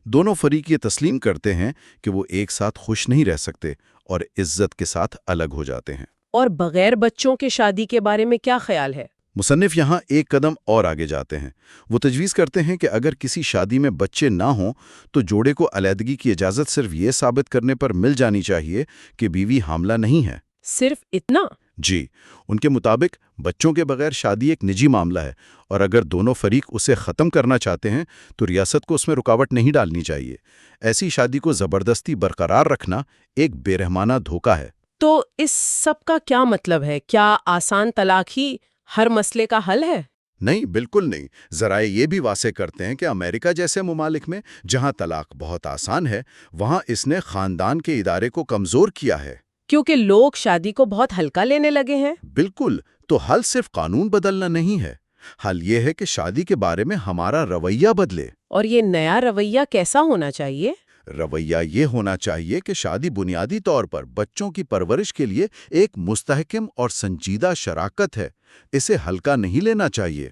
دونوں فریق یہ تسلیم کرتے ہیں کہ وہ ایک ساتھ خوش نہیں رہ سکتے اور عزت کے ساتھ الگ ہو جاتے ہیں۔ اور بغیر بچوں کے شادی کے بارے میں کیا خیال ہے؟ مصنف یہاں ایک قدم اور آگے جاتے ہیں۔ وہ تجویز کرتے ہیں کہ اگر کسی شادی میں بچے نہ ہوں تو جوڑے کو علیحدگی کی اجازت صرف یہ ثابت کرنے پر مل جانی چاہیے کہ بیوی حاملہ نہیں ہے۔ صرف اتنا؟ جی، ان کے مطابق بچوں کے بغیر شادی ایک نجی معاملہ ہے، اور اگر دونوں فریق اسے ختم کرنا چاہتے ہیں تو ریاست کو اس میں رکاوٹ نہیں ڈالنی چاہیے۔ ایسی شادی کو زبردستی برقرار رکھنا ایک بے رحمانہ دھوکہ ہے۔ تو اس سب کا کیا مطلب ہے؟ کیا آسان طلاق ہی ہر مسئلے کا حل ہے؟ نہیں، بالکل نہیں۔ ذرائع یہ بھی واضح کرتے ہیں کہ امریکہ جیسے ممالک میں جہاں طلاق بہت آسان ہے، وہاں اس نے خاندان کے ادارے کو کمزور کیا ہے۔ کیونکہ لوگ شادی کو بہت ہلکا لینے لگے ہیں۔ بالکل، تو حل صرف قانون بدلنا نہیں ہے، حل یہ ہے کہ شادی کے بارے میں ہمارا رویہ بدلے۔ اور یہ نیا رویہ کیسا ہونا چاہیے؟ رویہ یہ ہونا چاہیے کہ شادی بنیادی طور پر بچوں کی پرورش کے لیے ایک مستحکم اور سنجیدہ شراکت ہے، اسے ہلکا نہیں لینا چاہیے۔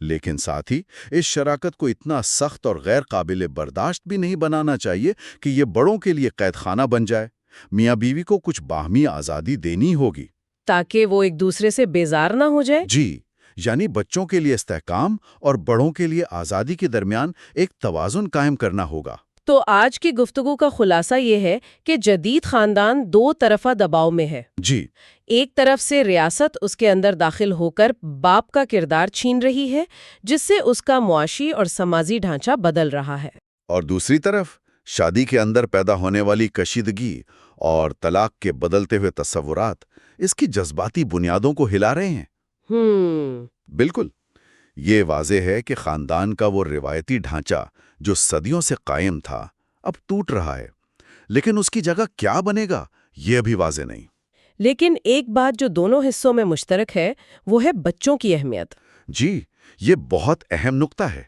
لیکن ساتھ ہی اس شراکت کو اتنا سخت اور غیر قابل برداشت بھی نہیں بنانا چاہیے کہ یہ بڑوں کے لیے قید خانہ بن جائے۔ میاں بیوی کو کچھ باہمی آزادی دینی ہوگی تاکہ وہ ایک دوسرے سے بیزار نہ ہو جائے۔ جی، یعنی بچوں کے لیے استحکام اور بڑوں کے لیے آزادی کے درمیان ایک توازن قائم کرنا ہوگا۔ تو آج کی گفتگو کا خلاصہ یہ ہے کہ جدید خاندان دو طرفہ دباؤ میں ہے۔ جی، ایک طرف سے ریاست اس کے اندر داخل ہو کر باپ کا کردار چھین رہی ہے، جس سے اس کا معاشی اور سماجی ڈھانچہ بدل رہا ہے۔ اور دوسری طرف شادی کے اندر پیدا ہونے والی کشیدگی اور طلاق کے بدلتے ہوئے تصورات اس کی جذباتی بنیادوں کو ہلا رہے ہیں۔ بالکل، یہ واضح ہے کہ خاندان کا وہ روایتی ڈھانچہ جو صدیوں سے قائم تھا اب ٹوٹ رہا ہے، لیکن اس کی جگہ کیا بنے گا یہ ابھی واضح نہیں۔ لیکن ایک بات جو دونوں حصوں میں مشترک ہے وہ ہے بچوں کی اہمیت۔ جی، یہ بہت اہم نقطہ ہے۔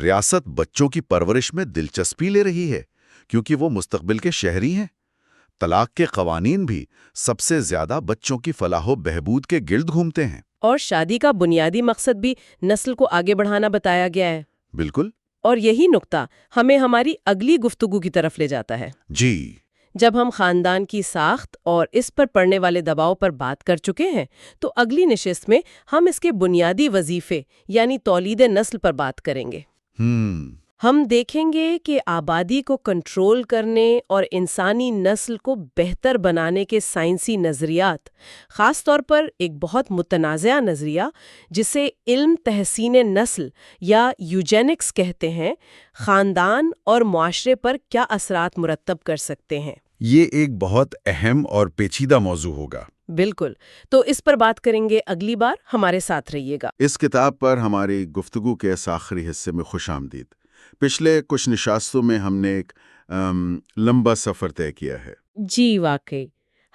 ریاست بچوں کی پرورش میں دلچسپی لے رہی ہے کیونکہ وہ مستقبل کے شہری ہیں۔ طلاق کے قوانین بھی سب سے زیادہ بچوں کی فلاح و بہبود کے گرد گھومتے ہیں۔ اور شادی کا بنیادی مقصد بھی نسل کو آگے بڑھانا بتایا گیا ہے۔ بالکل۔ اور یہی نقطہ ہمیں ہماری اگلی گفتگو کی طرف لے جاتا ہے۔ جی، جب ہم خاندان کی ساخت اور اس پر پڑنے والے دباؤ پر بات کر چکے ہیں تو اگلی نشست میں ہم اس کے بنیادی وظیفے یعنی تولید نسل پر بات کریں گے۔ ہم دیکھیں گے کہ آبادی کو کنٹرول کرنے اور انسانی نسل کو بہتر بنانے کے سائنسی نظریات، خاص طور پر ایک بہت متنازع نظریہ جسے علم تحسین نسل یا یوجینکس کہتے ہیں، خاندان اور معاشرے پر کیا اثرات مرتب کر سکتے ہیں۔ یہ ایک بہت اہم اور پیچیدہ موضوع ہوگا۔ بالکل، تو اس پر بات کریں گے اگلی بار، ہمارے ساتھ رہیے گا۔ اس کتاب پر ہماری گفتگو کے اس آخری حصے میں خوش آمدید۔ پچھلے کچھ نشستوں میں ہم نے ایک لمبا سفر طے کیا ہے۔ جی واقعی،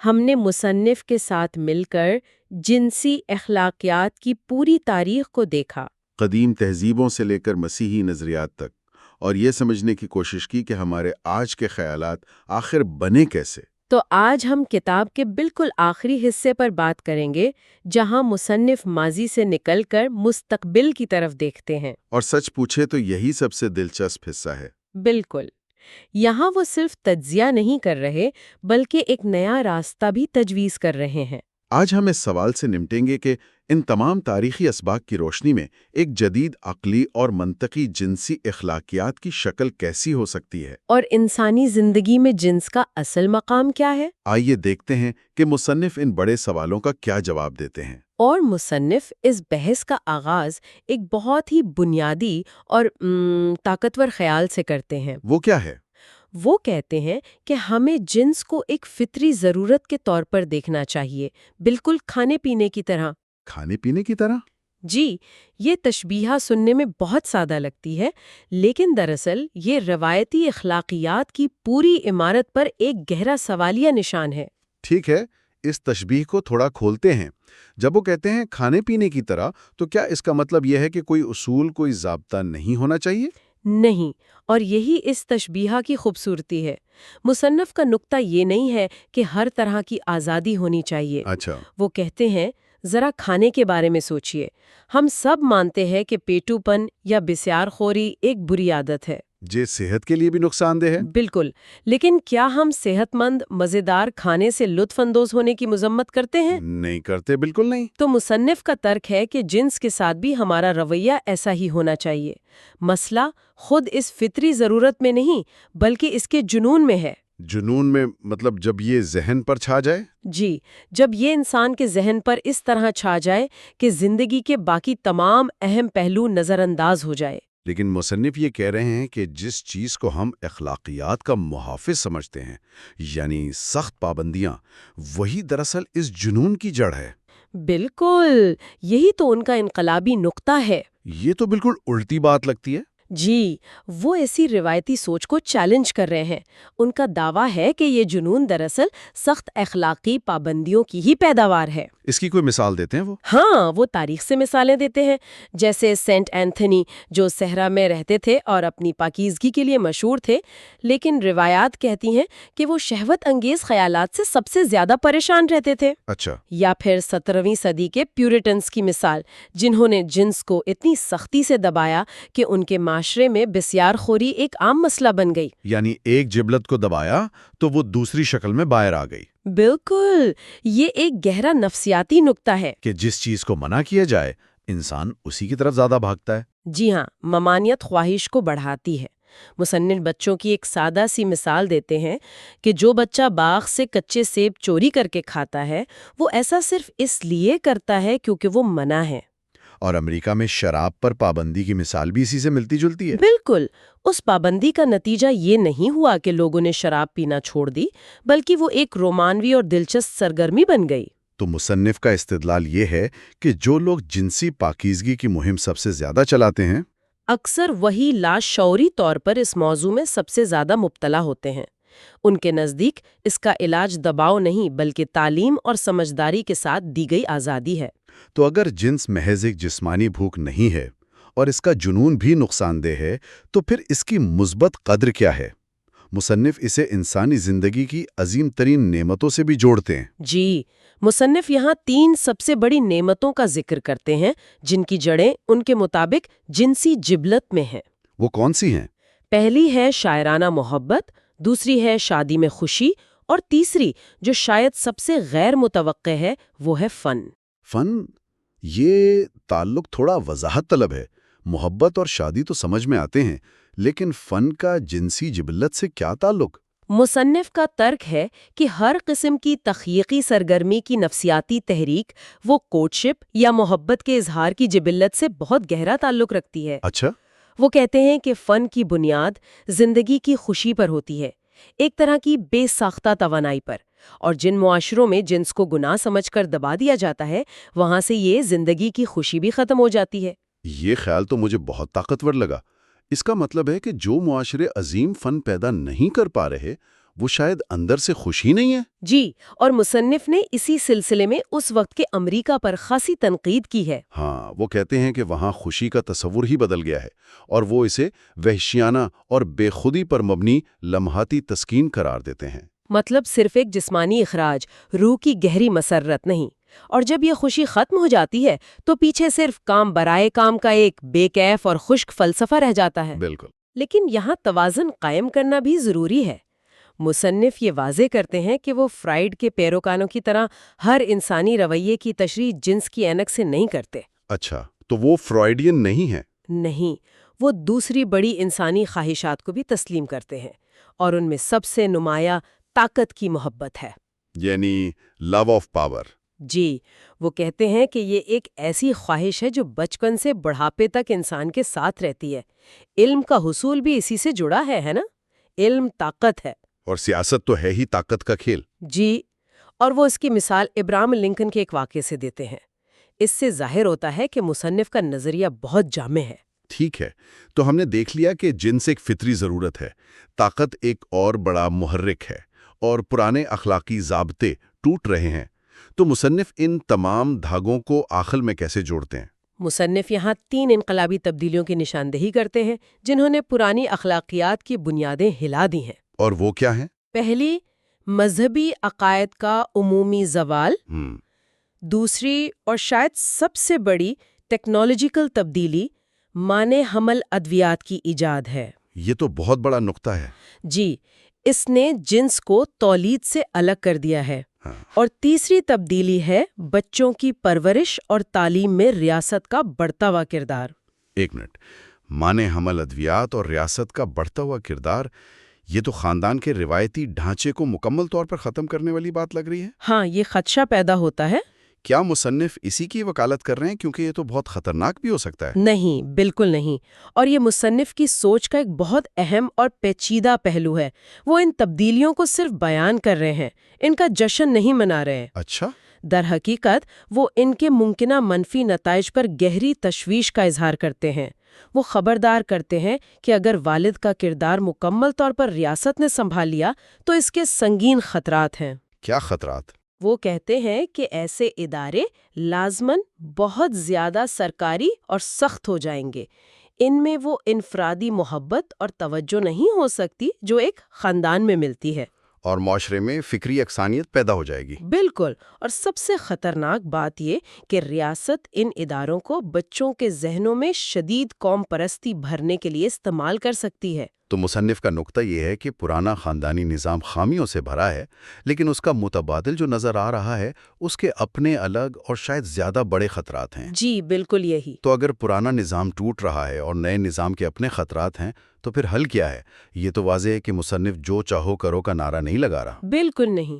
ہم نے مصنف کے ساتھ مل کر جنسی اخلاقیات کی پوری تاریخ کو دیکھا، قدیم تہذیبوں سے لے کر مسیحی نظریات تک، اور یہ سمجھنے کی کوشش کی کہ ہمارے آج کے خیالات آخر بنے کیسے۔ تو آج ہم کتاب کے بالکل آخری حصے پر بات کریں گے جہاں مصنف ماضی سے نکل کر مستقبل کی طرف دیکھتے ہیں۔ اور سچ پوچھے تو یہی سب سے دلچسپ حصہ ہے۔ بالکل، یہاں وہ صرف تجزیہ نہیں کر رہے بلکہ ایک نیا راستہ بھی تجویز کر رہے ہیں۔ آج ہم اس سوال سے نمٹیں گے کہ ان تمام تاریخی اسباق کی روشنی میں ایک جدید عقلی اور منطقی جنسی اخلاقیات کی شکل کیسی ہو سکتی ہے، اور انسانی زندگی میں جنس کا اصل مقام کیا ہے؟ آئیے دیکھتے ہیں کہ مصنف ان بڑے سوالوں کا کیا جواب دیتے ہیں۔ اور مصنف اس بحث کا آغاز ایک بہت ہی بنیادی اور طاقتور خیال سے کرتے ہیں۔ وہ کیا ہے؟ وہ کہتے ہیں کہ ہمیں جنس کو ایک فطری ضرورت کے طور پر دیکھنا چاہیے، بالکل کھانے پینے کی طرح۔ کھانے پینے کی طرح؟ جی، یہ تشبیہ سننے میں بہت سادہ لگتی ہے، لیکن دراصل یہ روایتی اخلاقیات کی پوری عمارت پر ایک گہرا سوالیہ نشان ہے۔ ٹھیک ہے، اس تشبیہ کو تھوڑا کھولتے ہیں۔ جب وہ کہتے ہیں کھانے پینے کی طرح، تو کیا اس کا مطلب یہ ہے کہ کوئی اصول، کوئی ضابطہ نہیں ہونا چاہیے؟ نہیں، اور یہی اس تشبیہ کی خوبصورتی ہے۔ مصنف کا نقطہ یہ نہیں ہے کہ ہر طرح کی آزادی ہونی چاہیے۔ اچھا، وہ کہتے ہیں ذرا کھانے کے بارے میں سوچئے۔ ہم سب مانتے ہیں کہ پیٹو پن یا بسیار خوری ایک بری عادت ہے۔ یہ صحت کے لیے بھی نقصان دہ ہے؟ بالکل، لیکن کیا ہم صحت مند مزیدار کھانے سے لطف اندوز ہونے کی مذمت کرتے ہیں؟ نہیں کرتے، بالکل نہیں۔ تو مصنف کا ترک ہے کہ جنس کے ساتھ بھی ہمارا رویہ ایسا ہی ہونا چاہیے۔ مسئلہ خود اس فطری ضرورت میں نہیں بلکہ اس کے جنون میں ہے۔ جنون میں مطلب جب یہ ذہن پر چھا جائے؟ جی، جب یہ انسان کے ذہن پر اس طرح چھا جائے کہ زندگی کے باقی تمام اہم پہلو نظر انداز ہو جائے۔ لیکن مصنف یہ کہہ رہے ہیں کہ جس چیز کو ہم اخلاقیات کا محافظ سمجھتے ہیں، یعنی سخت پابندیاں، وہی دراصل اس جنون کی جڑ ہے۔ بالکل، یہی تو ان کا انقلابی نقطہ ہے۔ یہ تو بالکل الٹی بات لگتی ہے۔ جی، وہ ایسی روایتی سوچ کو چیلنج کر رہے ہیں۔ ان کا دعویٰ ہے کہ یہ جنون دراصل سخت اخلاقی پابندیوں کی ہی پیداوار ہے۔ اس کی کوئی مثال دیتے ہیں وہ؟ ہاں، وہ تاریخ سے مثالیں دیتے ہیں، جیسے سینٹ اینتھنی جو صحرا میں رہتے تھے اور اپنی پاکیزگی کے لیے مشہور تھے، لیکن روایات کہتی ہیں کہ وہ شہوت انگیز خیالات سے سب سے زیادہ پریشان رہتے تھے۔ اچھا، یا پھر 17ویں صدی کے پیورٹنز کی مثال، جنہوں نے جنس کو اتنی سختی سے دبایا کہ ان کے معاشرے میں بسیار خوری ایک عام مسئلہ بن گئی۔ یعنی ایک جبلت کو دبایا تو وہ دوسری شکل میں باہر آ گئی۔ بالکل، یہ ایک گہرا نفسیاتی نقطہ ہے کہ جس چیز کو منع کیا جائے، انسان اسی کی طرف زیادہ بھاگتا ہے۔ جی ہاں، ممانعت خواہش کو بڑھاتی ہے۔ مصنف بچوں کی ایک سادہ سی مثال دیتے ہیں کہ جو بچہ باغ سے کچے سیب چوری کر کے کھاتا ہے، وہ ایسا صرف اس لیے کرتا ہے کیونکہ وہ منع ہے۔ اور امریکہ میں شراب پر پابندی کی مثال بھی اسی سے ملتی جلتی ہے۔ بالکل، اس پابندی کا نتیجہ یہ نہیں ہوا کہ لوگوں نے شراب پینا چھوڑ دی، بلکہ وہ ایک رومانوی اور دلچسپ سرگرمی بن گئی۔ تو مصنف کا استدلال یہ ہے کہ جو لوگ جنسی پاکیزگی کی مہم سب سے زیادہ چلاتے ہیں، اکثر وہی لاشعوری طور پر اس موضوع میں سب سے زیادہ مبتلا ہوتے ہیں۔ ان کے نزدیک اس کا علاج دباؤ نہیں بلکہ تعلیم اور سمجھداری کے ساتھ دی گئی آزادی ہے۔ تو اگر جنس محض ایک جسمانی بھوک نہیں ہے اور اس کا جنون بھی نقصان دہ ہے، تو پھر اس کی مثبت قدر کیا ہے؟ مصنف اسے انسانی زندگی کی عظیم ترین نعمتوں سے بھی جوڑتے ہیں۔ جی، مصنف یہاں 3 سب سے بڑی نعمتوں کا ذکر کرتے ہیں جن کی جڑیں ان کے مطابق جنسی جبلت میں ہیں۔ وہ کون سی ہیں؟ پہلی ہے شاعرانہ محبت، دوسری ہے شادی میں خوشی، اور تیسری جو شاید سب سے غیر متوقع ہے وہ ہے فن۔ فن؟ یہ تعلق تھوڑا وضاحت طلب ہے۔ محبت اور شادی تو سمجھ میں آتے ہیں، لیکن فن کا جنسی جبلت سے کیا تعلق؟ مصنف کا ترک ہے کہ ہر قسم کی تخلیقی سرگرمی کی نفسیاتی تحریک وہ کوٹشپ یا محبت کے اظہار کی جبلت سے بہت گہرا تعلق رکھتی ہے۔ اچھا، وہ کہتے ہیں کہ فن کی بنیاد زندگی کی خوشی پر ہوتی ہے، ایک طرح کی بے ساختہ توانائی پر، اور جن معاشروں میں جنس کو گناہ سمجھ کر دبا دیا جاتا ہے وہاں سے یہ زندگی کی خوشی بھی ختم ہو جاتی ہے۔ یہ خیال تو مجھے بہت طاقتور لگا۔ اس کا مطلب ہے کہ جو معاشرے عظیم فن پیدا نہیں کر پا رہے، وہ شاید اندر سے خوش ہی نہیں ہے۔ جی، اور مصنف نے اسی سلسلے میں اس وقت کے امریکہ پر خاصی تنقید کی ہے۔ ہاں، وہ کہتے ہیں کہ وہاں خوشی کا تصور ہی بدل گیا ہے، اور وہ اسے وحشیانہ اور بے خودی پر مبنی لمحاتی تسکین قرار دیتے ہیں۔ مطلب صرف ایک جسمانی اخراج، روح کی گہری مسرت نہیں۔ اور جب یہ خوشی ختم ہو جاتی ہے تو پیچھے صرف کام برائے کام کا ایک بے کیف اور خشک فلسفہ رہ جاتا ہے۔ بالکل۔ لیکن یہاں توازن قائم کرنا بھی ضروری ہے۔ مصنف یہ واضح کرتے ہیں کہ وہ فرائیڈ کے پیروکاروں کی طرح ہر انسانی رویے کی تشریح جنس کی اینک سے نہیں کرتے۔ اچھا، تو وہ فرائیڈین نہیں ہیں؟ نہیں، وہ دوسری بڑی انسانی خواہشات کو بھی تسلیم کرتے ہیں، اور ان میں سب سے نمایاں طاقت کی محبت ہے۔ یعنی لو آف پاور۔ جی، وہ کہتے ہیں کہ یہ ایک ایسی خواہش ہے جو بچپن سے بڑھاپے تک انسان کے ساتھ رہتی ہے۔ علم کا حصول بھی اسی سے جڑا ہے نا؟ علم طاقت ہے۔ اور سیاست تو ہے ہی طاقت کا کھیل۔ جی، اور وہ اس کی مثال ابراہم لنکن کے ایک واقعے سے دیتے ہیں۔ اس سے ظاہر ہوتا ہے کہ مصنف کا نظریہ بہت جامع ہے۔ ٹھیک ہے، تو ہم نے دیکھ لیا کہ جنس ایک فطری ضرورت ہے، طاقت ایک اور بڑا محرک ہے، اور پرانے اخلاقی ضابطے ٹوٹ رہے ہیں۔ تو مصنف ان تمام دھاگوں کو آخر میں کیسے جوڑتے ہیں؟ مصنف یہاں 3 انقلابی تبدیلیوں کی نشاندہی کرتے ہیں جنہوں نے پرانی اخلاقیات کی بنیادیں ہلا دی ہیں۔ اور وہ کیا ہیں؟ پہلی، مذہبی عقائد کا عمومی زوال۔ دوسری اور شاید سب سے بڑی ٹیکنالوجیکل تبدیلی، مانع حمل ادویات کی ایجاد ہے۔ یہ تو بہت بڑا نقطہ ہے۔ جی، اس نے جنس کو تولید سے الگ کر دیا ہے۔ اور تیسری تبدیلی ہے بچوں کی پرورش اور تعلیم میں ریاست کا بڑھتا ہوا کردار۔ ایک منٹ، مانع حمل ادویات اور ریاست کا بڑھتا ہوا کردار، یہ تو خاندان کے روایتی ڈھانچے کو مکمل طور پر ختم کرنے والی بات لگ رہی ہے۔ ہاں، یہ خدشہ پیدا ہوتا ہے۔ کیا مصنف اسی کی وکالت کر رہے ہیں؟ کیونکہ یہ تو بہت خطرناک بھی ہو سکتا ہے۔ نہیں، بالکل نہیں، اور یہ مصنف کی سوچ کا ایک بہت اہم اور پیچیدہ پہلو ہے۔ وہ ان تبدیلیوں کو صرف بیان کر رہے ہیں، ان کا جشن نہیں منا رہے ہیں۔ اچھا، در حقیقت وہ ان کے ممکنہ منفی نتائج پر گہری تشویش کا اظہار کرتے ہیں۔ وہ خبردار کرتے ہیں کہ اگر والد کا کردار مکمل طور پر ریاست نے سنبھال لیا تو اس کے سنگین خطرات ہیں۔ کیا خطرات؟ وہ کہتے ہیں کہ ایسے ادارے لازماً بہت زیادہ سرکاری اور سخت ہو جائیں گے۔ ان میں وہ انفرادی محبت اور توجہ نہیں ہو سکتی جو ایک خاندان میں ملتی ہے، اور معاشرے میں فکری یکسانیت پیدا ہو جائے گی۔ بالکل، اور سب سے خطرناک بات یہ کہ ریاست ان اداروں کو بچوں کے ذہنوں میں شدید قوم پرستی بھرنے کے لیے استعمال کر سکتی ہے۔ تو مصنف کا نقطہ یہ ہے کہ پرانا خاندانی نظام خامیوں سے بھرا ہے، لیکن اس کا متبادل جو نظر آ رہا ہے اس کے اپنے الگ اور شاید زیادہ بڑے خطرات ہیں۔ جی، بالکل یہی۔ تو اگر پرانا نظام ٹوٹ رہا ہے اور نئے نظام کے اپنے خطرات ہیں تو پھر حل کیا ہے؟ یہ تو واضح ہے کہ مصنف جو چاہو کرو کا نعرہ نہیں لگا رہا۔ بالکل نہیں،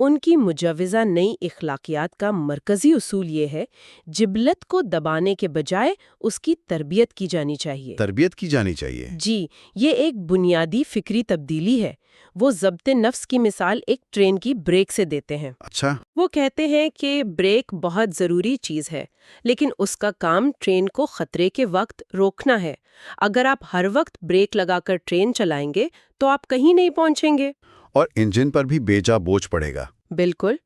ان کی مجوزہ نئی اخلاقیات کا مرکزی اصول یہ ہے، جبلت کو دبانے کے بجائے اس کی تربیت کی جانی چاہیے۔ تربیت کی جانی چاہیے۔ جی، یہ ایک بنیادی فکری تبدیلی ہے۔ وہ ضبط نفس کی مثال ایک ٹرین کی بریک سے دیتے ہیں۔ اچھا۔ وہ کہتے ہیں کہ بریک بہت ضروری چیز ہے، لیکن اس کا کام ٹرین کو خطرے کے وقت روکنا ہے۔ اگر آپ ہر وقت بریک لگا کر ٹرین چلائیں گے تو آپ کہیں نہیں پہنچیں گے، اور انجن پر بھی بیجا بوجھ پڑے گا۔ بالکل۔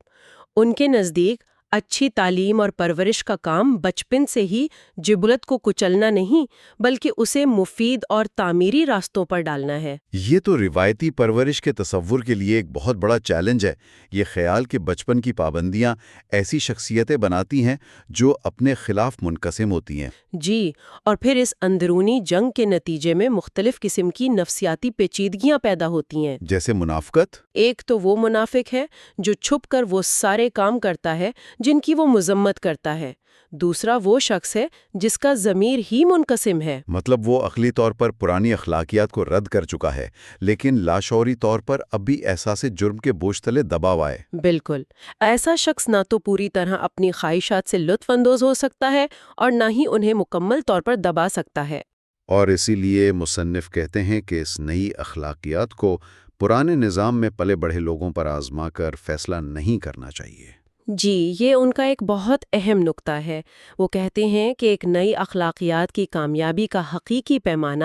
ان کے نزدیک اچھی تعلیم اور پرورش کا کام بچپن سے ہی جبلت کو کچلنا نہیں، بلکہ اسے مفید اور تعمیری راستوں پر ڈالنا ہے۔ یہ تو روایتی پرورش کے تصور کے لیے ایک بہت بڑا چیلنج ہے، یہ خیال کہ بچپن کی پابندیاں ایسی شخصیتیں بناتی ہیں جو اپنے خلاف منقسم ہوتی ہیں۔ جی، اور پھر اس اندرونی جنگ کے نتیجے میں مختلف قسم کی نفسیاتی پیچیدگیاں پیدا ہوتی ہیں۔ جیسے منافقت۔ ایک تو وہ منافق ہے جو چھپ کر وہ سارے کام کرتا ہے جن کی وہ مذمت کرتا ہے۔ دوسرا وہ شخص ہے جس کا ضمیر ہی منقسم ہے، مطلب وہ عقلی طور پر پرانی اخلاقیات کو رد کر چکا ہے، لیکن لاشعوری طور پر اب بھی احساس جرم کے بوجھ تلے دبا ہوا ہے۔ بالکل۔ ایسا شخص نہ تو پوری طرح اپنی خواہشات سے لطف اندوز ہو سکتا ہے اور نہ ہی انہیں مکمل طور پر دبا سکتا ہے۔ اور اسی لیے مصنف کہتے ہیں کہ اس نئی اخلاقیات کو پرانے نظام میں پلے بڑھے لوگوں پر آزما کر فیصلہ نہیں کرنا چاہیے۔ جی، یہ ان کا ایک بہت اہم نقطہ ہے۔ وہ کہتے ہیں کہ ایک نئی اخلاقیات کی کامیابی کا حقیقی پیمانہ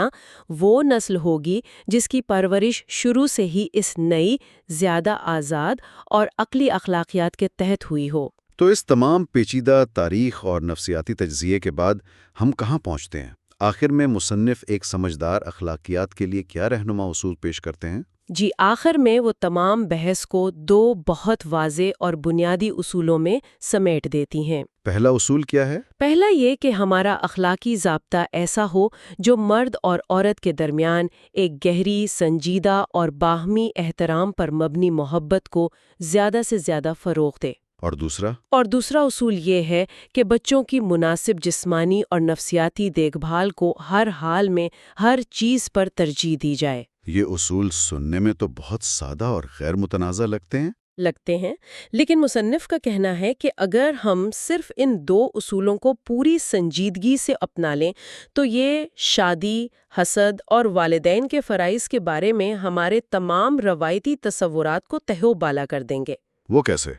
وہ نسل ہوگی جس کی پرورش شروع سے ہی اس نئی، زیادہ آزاد اور عقلی اخلاقیات کے تحت ہوئی ہو۔ تو اس تمام پیچیدہ تاریخ اور نفسیاتی تجزیے کے بعد ہم کہاں پہنچتے ہیں؟ آخر میں مصنف ایک سمجھدار اخلاقیات کے لیے کیا رہنما اصول پیش کرتے ہیں؟ جی، آخر میں وہ تمام بحث کو دو بہت واضح اور بنیادی اصولوں میں سمیٹ دیتی ہیں۔ پہلا اصول کیا ہے؟ پہلا یہ کہ ہمارا اخلاقی ضابطہ ایسا ہو جو مرد اور عورت کے درمیان ایک گہری، سنجیدہ اور باہمی احترام پر مبنی محبت کو زیادہ سے زیادہ فروغ دے۔ اور دوسرا؟ اور دوسرا اصول یہ ہے کہ بچوں کی مناسب جسمانی اور نفسیاتی دیکھ بھال کو ہر حال میں ہر چیز پر ترجیح دی جائے۔ یہ اصول سننے میں تو بہت سادہ اور غیر متنازع لگتے ہیں۔ لیکن مصنف کا کہنا ہے کہ اگر ہم صرف ان دو اصولوں کو پوری سنجیدگی سے اپنا لیں تو یہ شادی، حسد اور والدین کے فرائض کے بارے میں ہمارے تمام روایتی تصورات کو تہہ و بالا کر دیں گے۔ وہ کیسے؟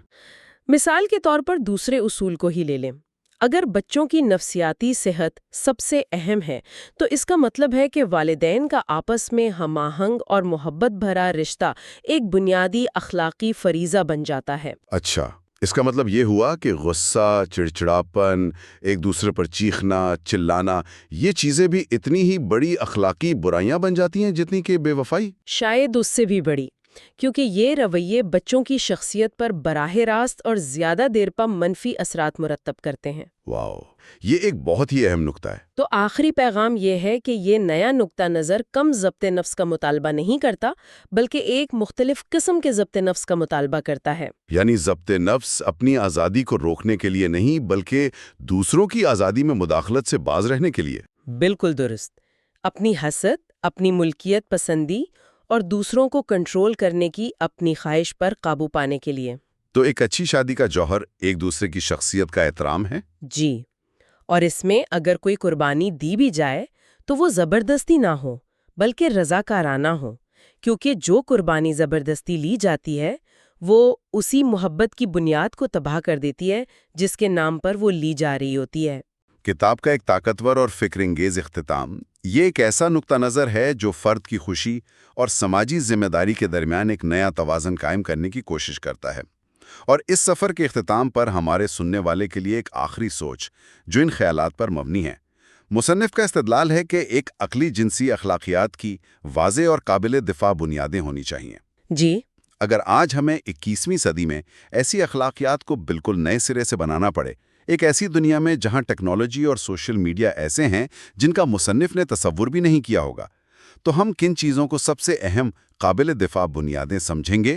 مثال کے طور پر دوسرے اصول کو ہی لے لیں۔ اگر بچوں کی نفسیاتی صحت سب سے اہم ہے تو اس کا مطلب ہے کہ والدین کا آپس میں ہم آہنگ اور محبت بھرا رشتہ ایک بنیادی اخلاقی فریضہ بن جاتا ہے۔ اچھا، اس کا مطلب یہ ہوا کہ غصہ، چڑچڑاپن، ایک دوسرے پر چیخنا، چلانا، یہ چیزیں بھی اتنی ہی بڑی اخلاقی برائیاں بن جاتی ہیں جتنی کہ بے وفائی؟ شاید اس سے بھی بڑی، کیونکہ یہ رویے بچوں کی شخصیت پر براہ راست اور زیادہ دیر پر منفی اثرات مرتب کرتے ہیں۔ واو، یہ ایک بہت ہی اہم نقطہ ہے۔ تو آخری پیغام یہ ہے کہ یہ نیا نقطہ نظر کم ضبط نفس کا مطالبہ نہیں کرتا، بلکہ ایک مختلف قسم کے ضبط نفس کا مطالبہ کرتا ہے۔ یعنی ضبط نفس اپنی آزادی کو روکنے کے لیے نہیں، بلکہ دوسروں کی آزادی میں مداخلت سے باز رہنے کے لیے۔ بالکل درست۔ اپنی حسد، اپنی ملکیت پسندی اور دوسروں کو کنٹرول کرنے کی اپنی خواہش پر قابو پانے کے لیے۔ تو ایک اچھی شادی کا جوہر ایک دوسرے کی شخصیت کا احترام ہے؟ جی، اور اس میں اگر کوئی قربانی دی بھی جائے تو وہ زبردستی نہ ہو بلکہ رضاکارانہ ہو، کیونکہ جو قربانی زبردستی لی جاتی ہے وہ اسی محبت کی بنیاد کو تباہ کر دیتی ہے جس کے نام پر وہ لی جا رہی ہوتی ہے۔ کتاب کا ایک طاقتور اور فکر انگیز اختتام یہ ایک ایسا نقطہ نظر ہے جو فرد کی خوشی اور سماجی ذمہ داری کے درمیان ایک نیا توازن قائم کرنے کی کوشش کرتا ہے۔ اور اس سفر کے اختتام پر ہمارے سننے والے کے لیے ایک آخری سوچ جو ان خیالات پر مبنی ہے۔ مصنف کا استدلال ہے کہ ایک عقلی جنسی اخلاقیات کی واضح اور قابل دفاع بنیادیں ہونی چاہیے۔ جی، اگر آج ہمیں 21ویں صدی میں ایسی اخلاقیات کو بالکل نئے سرے سے بنانا پڑے، ایک ایسی دنیا میں جہاں ٹیکنالوجی اور سوشل میڈیا ایسے ہیں جن کا مصنف نے تصور بھی نہیں کیا ہوگا، تو ہم کن چیزوں کو سب سے اہم قابل دفاع بنیادیں سمجھیں گے؟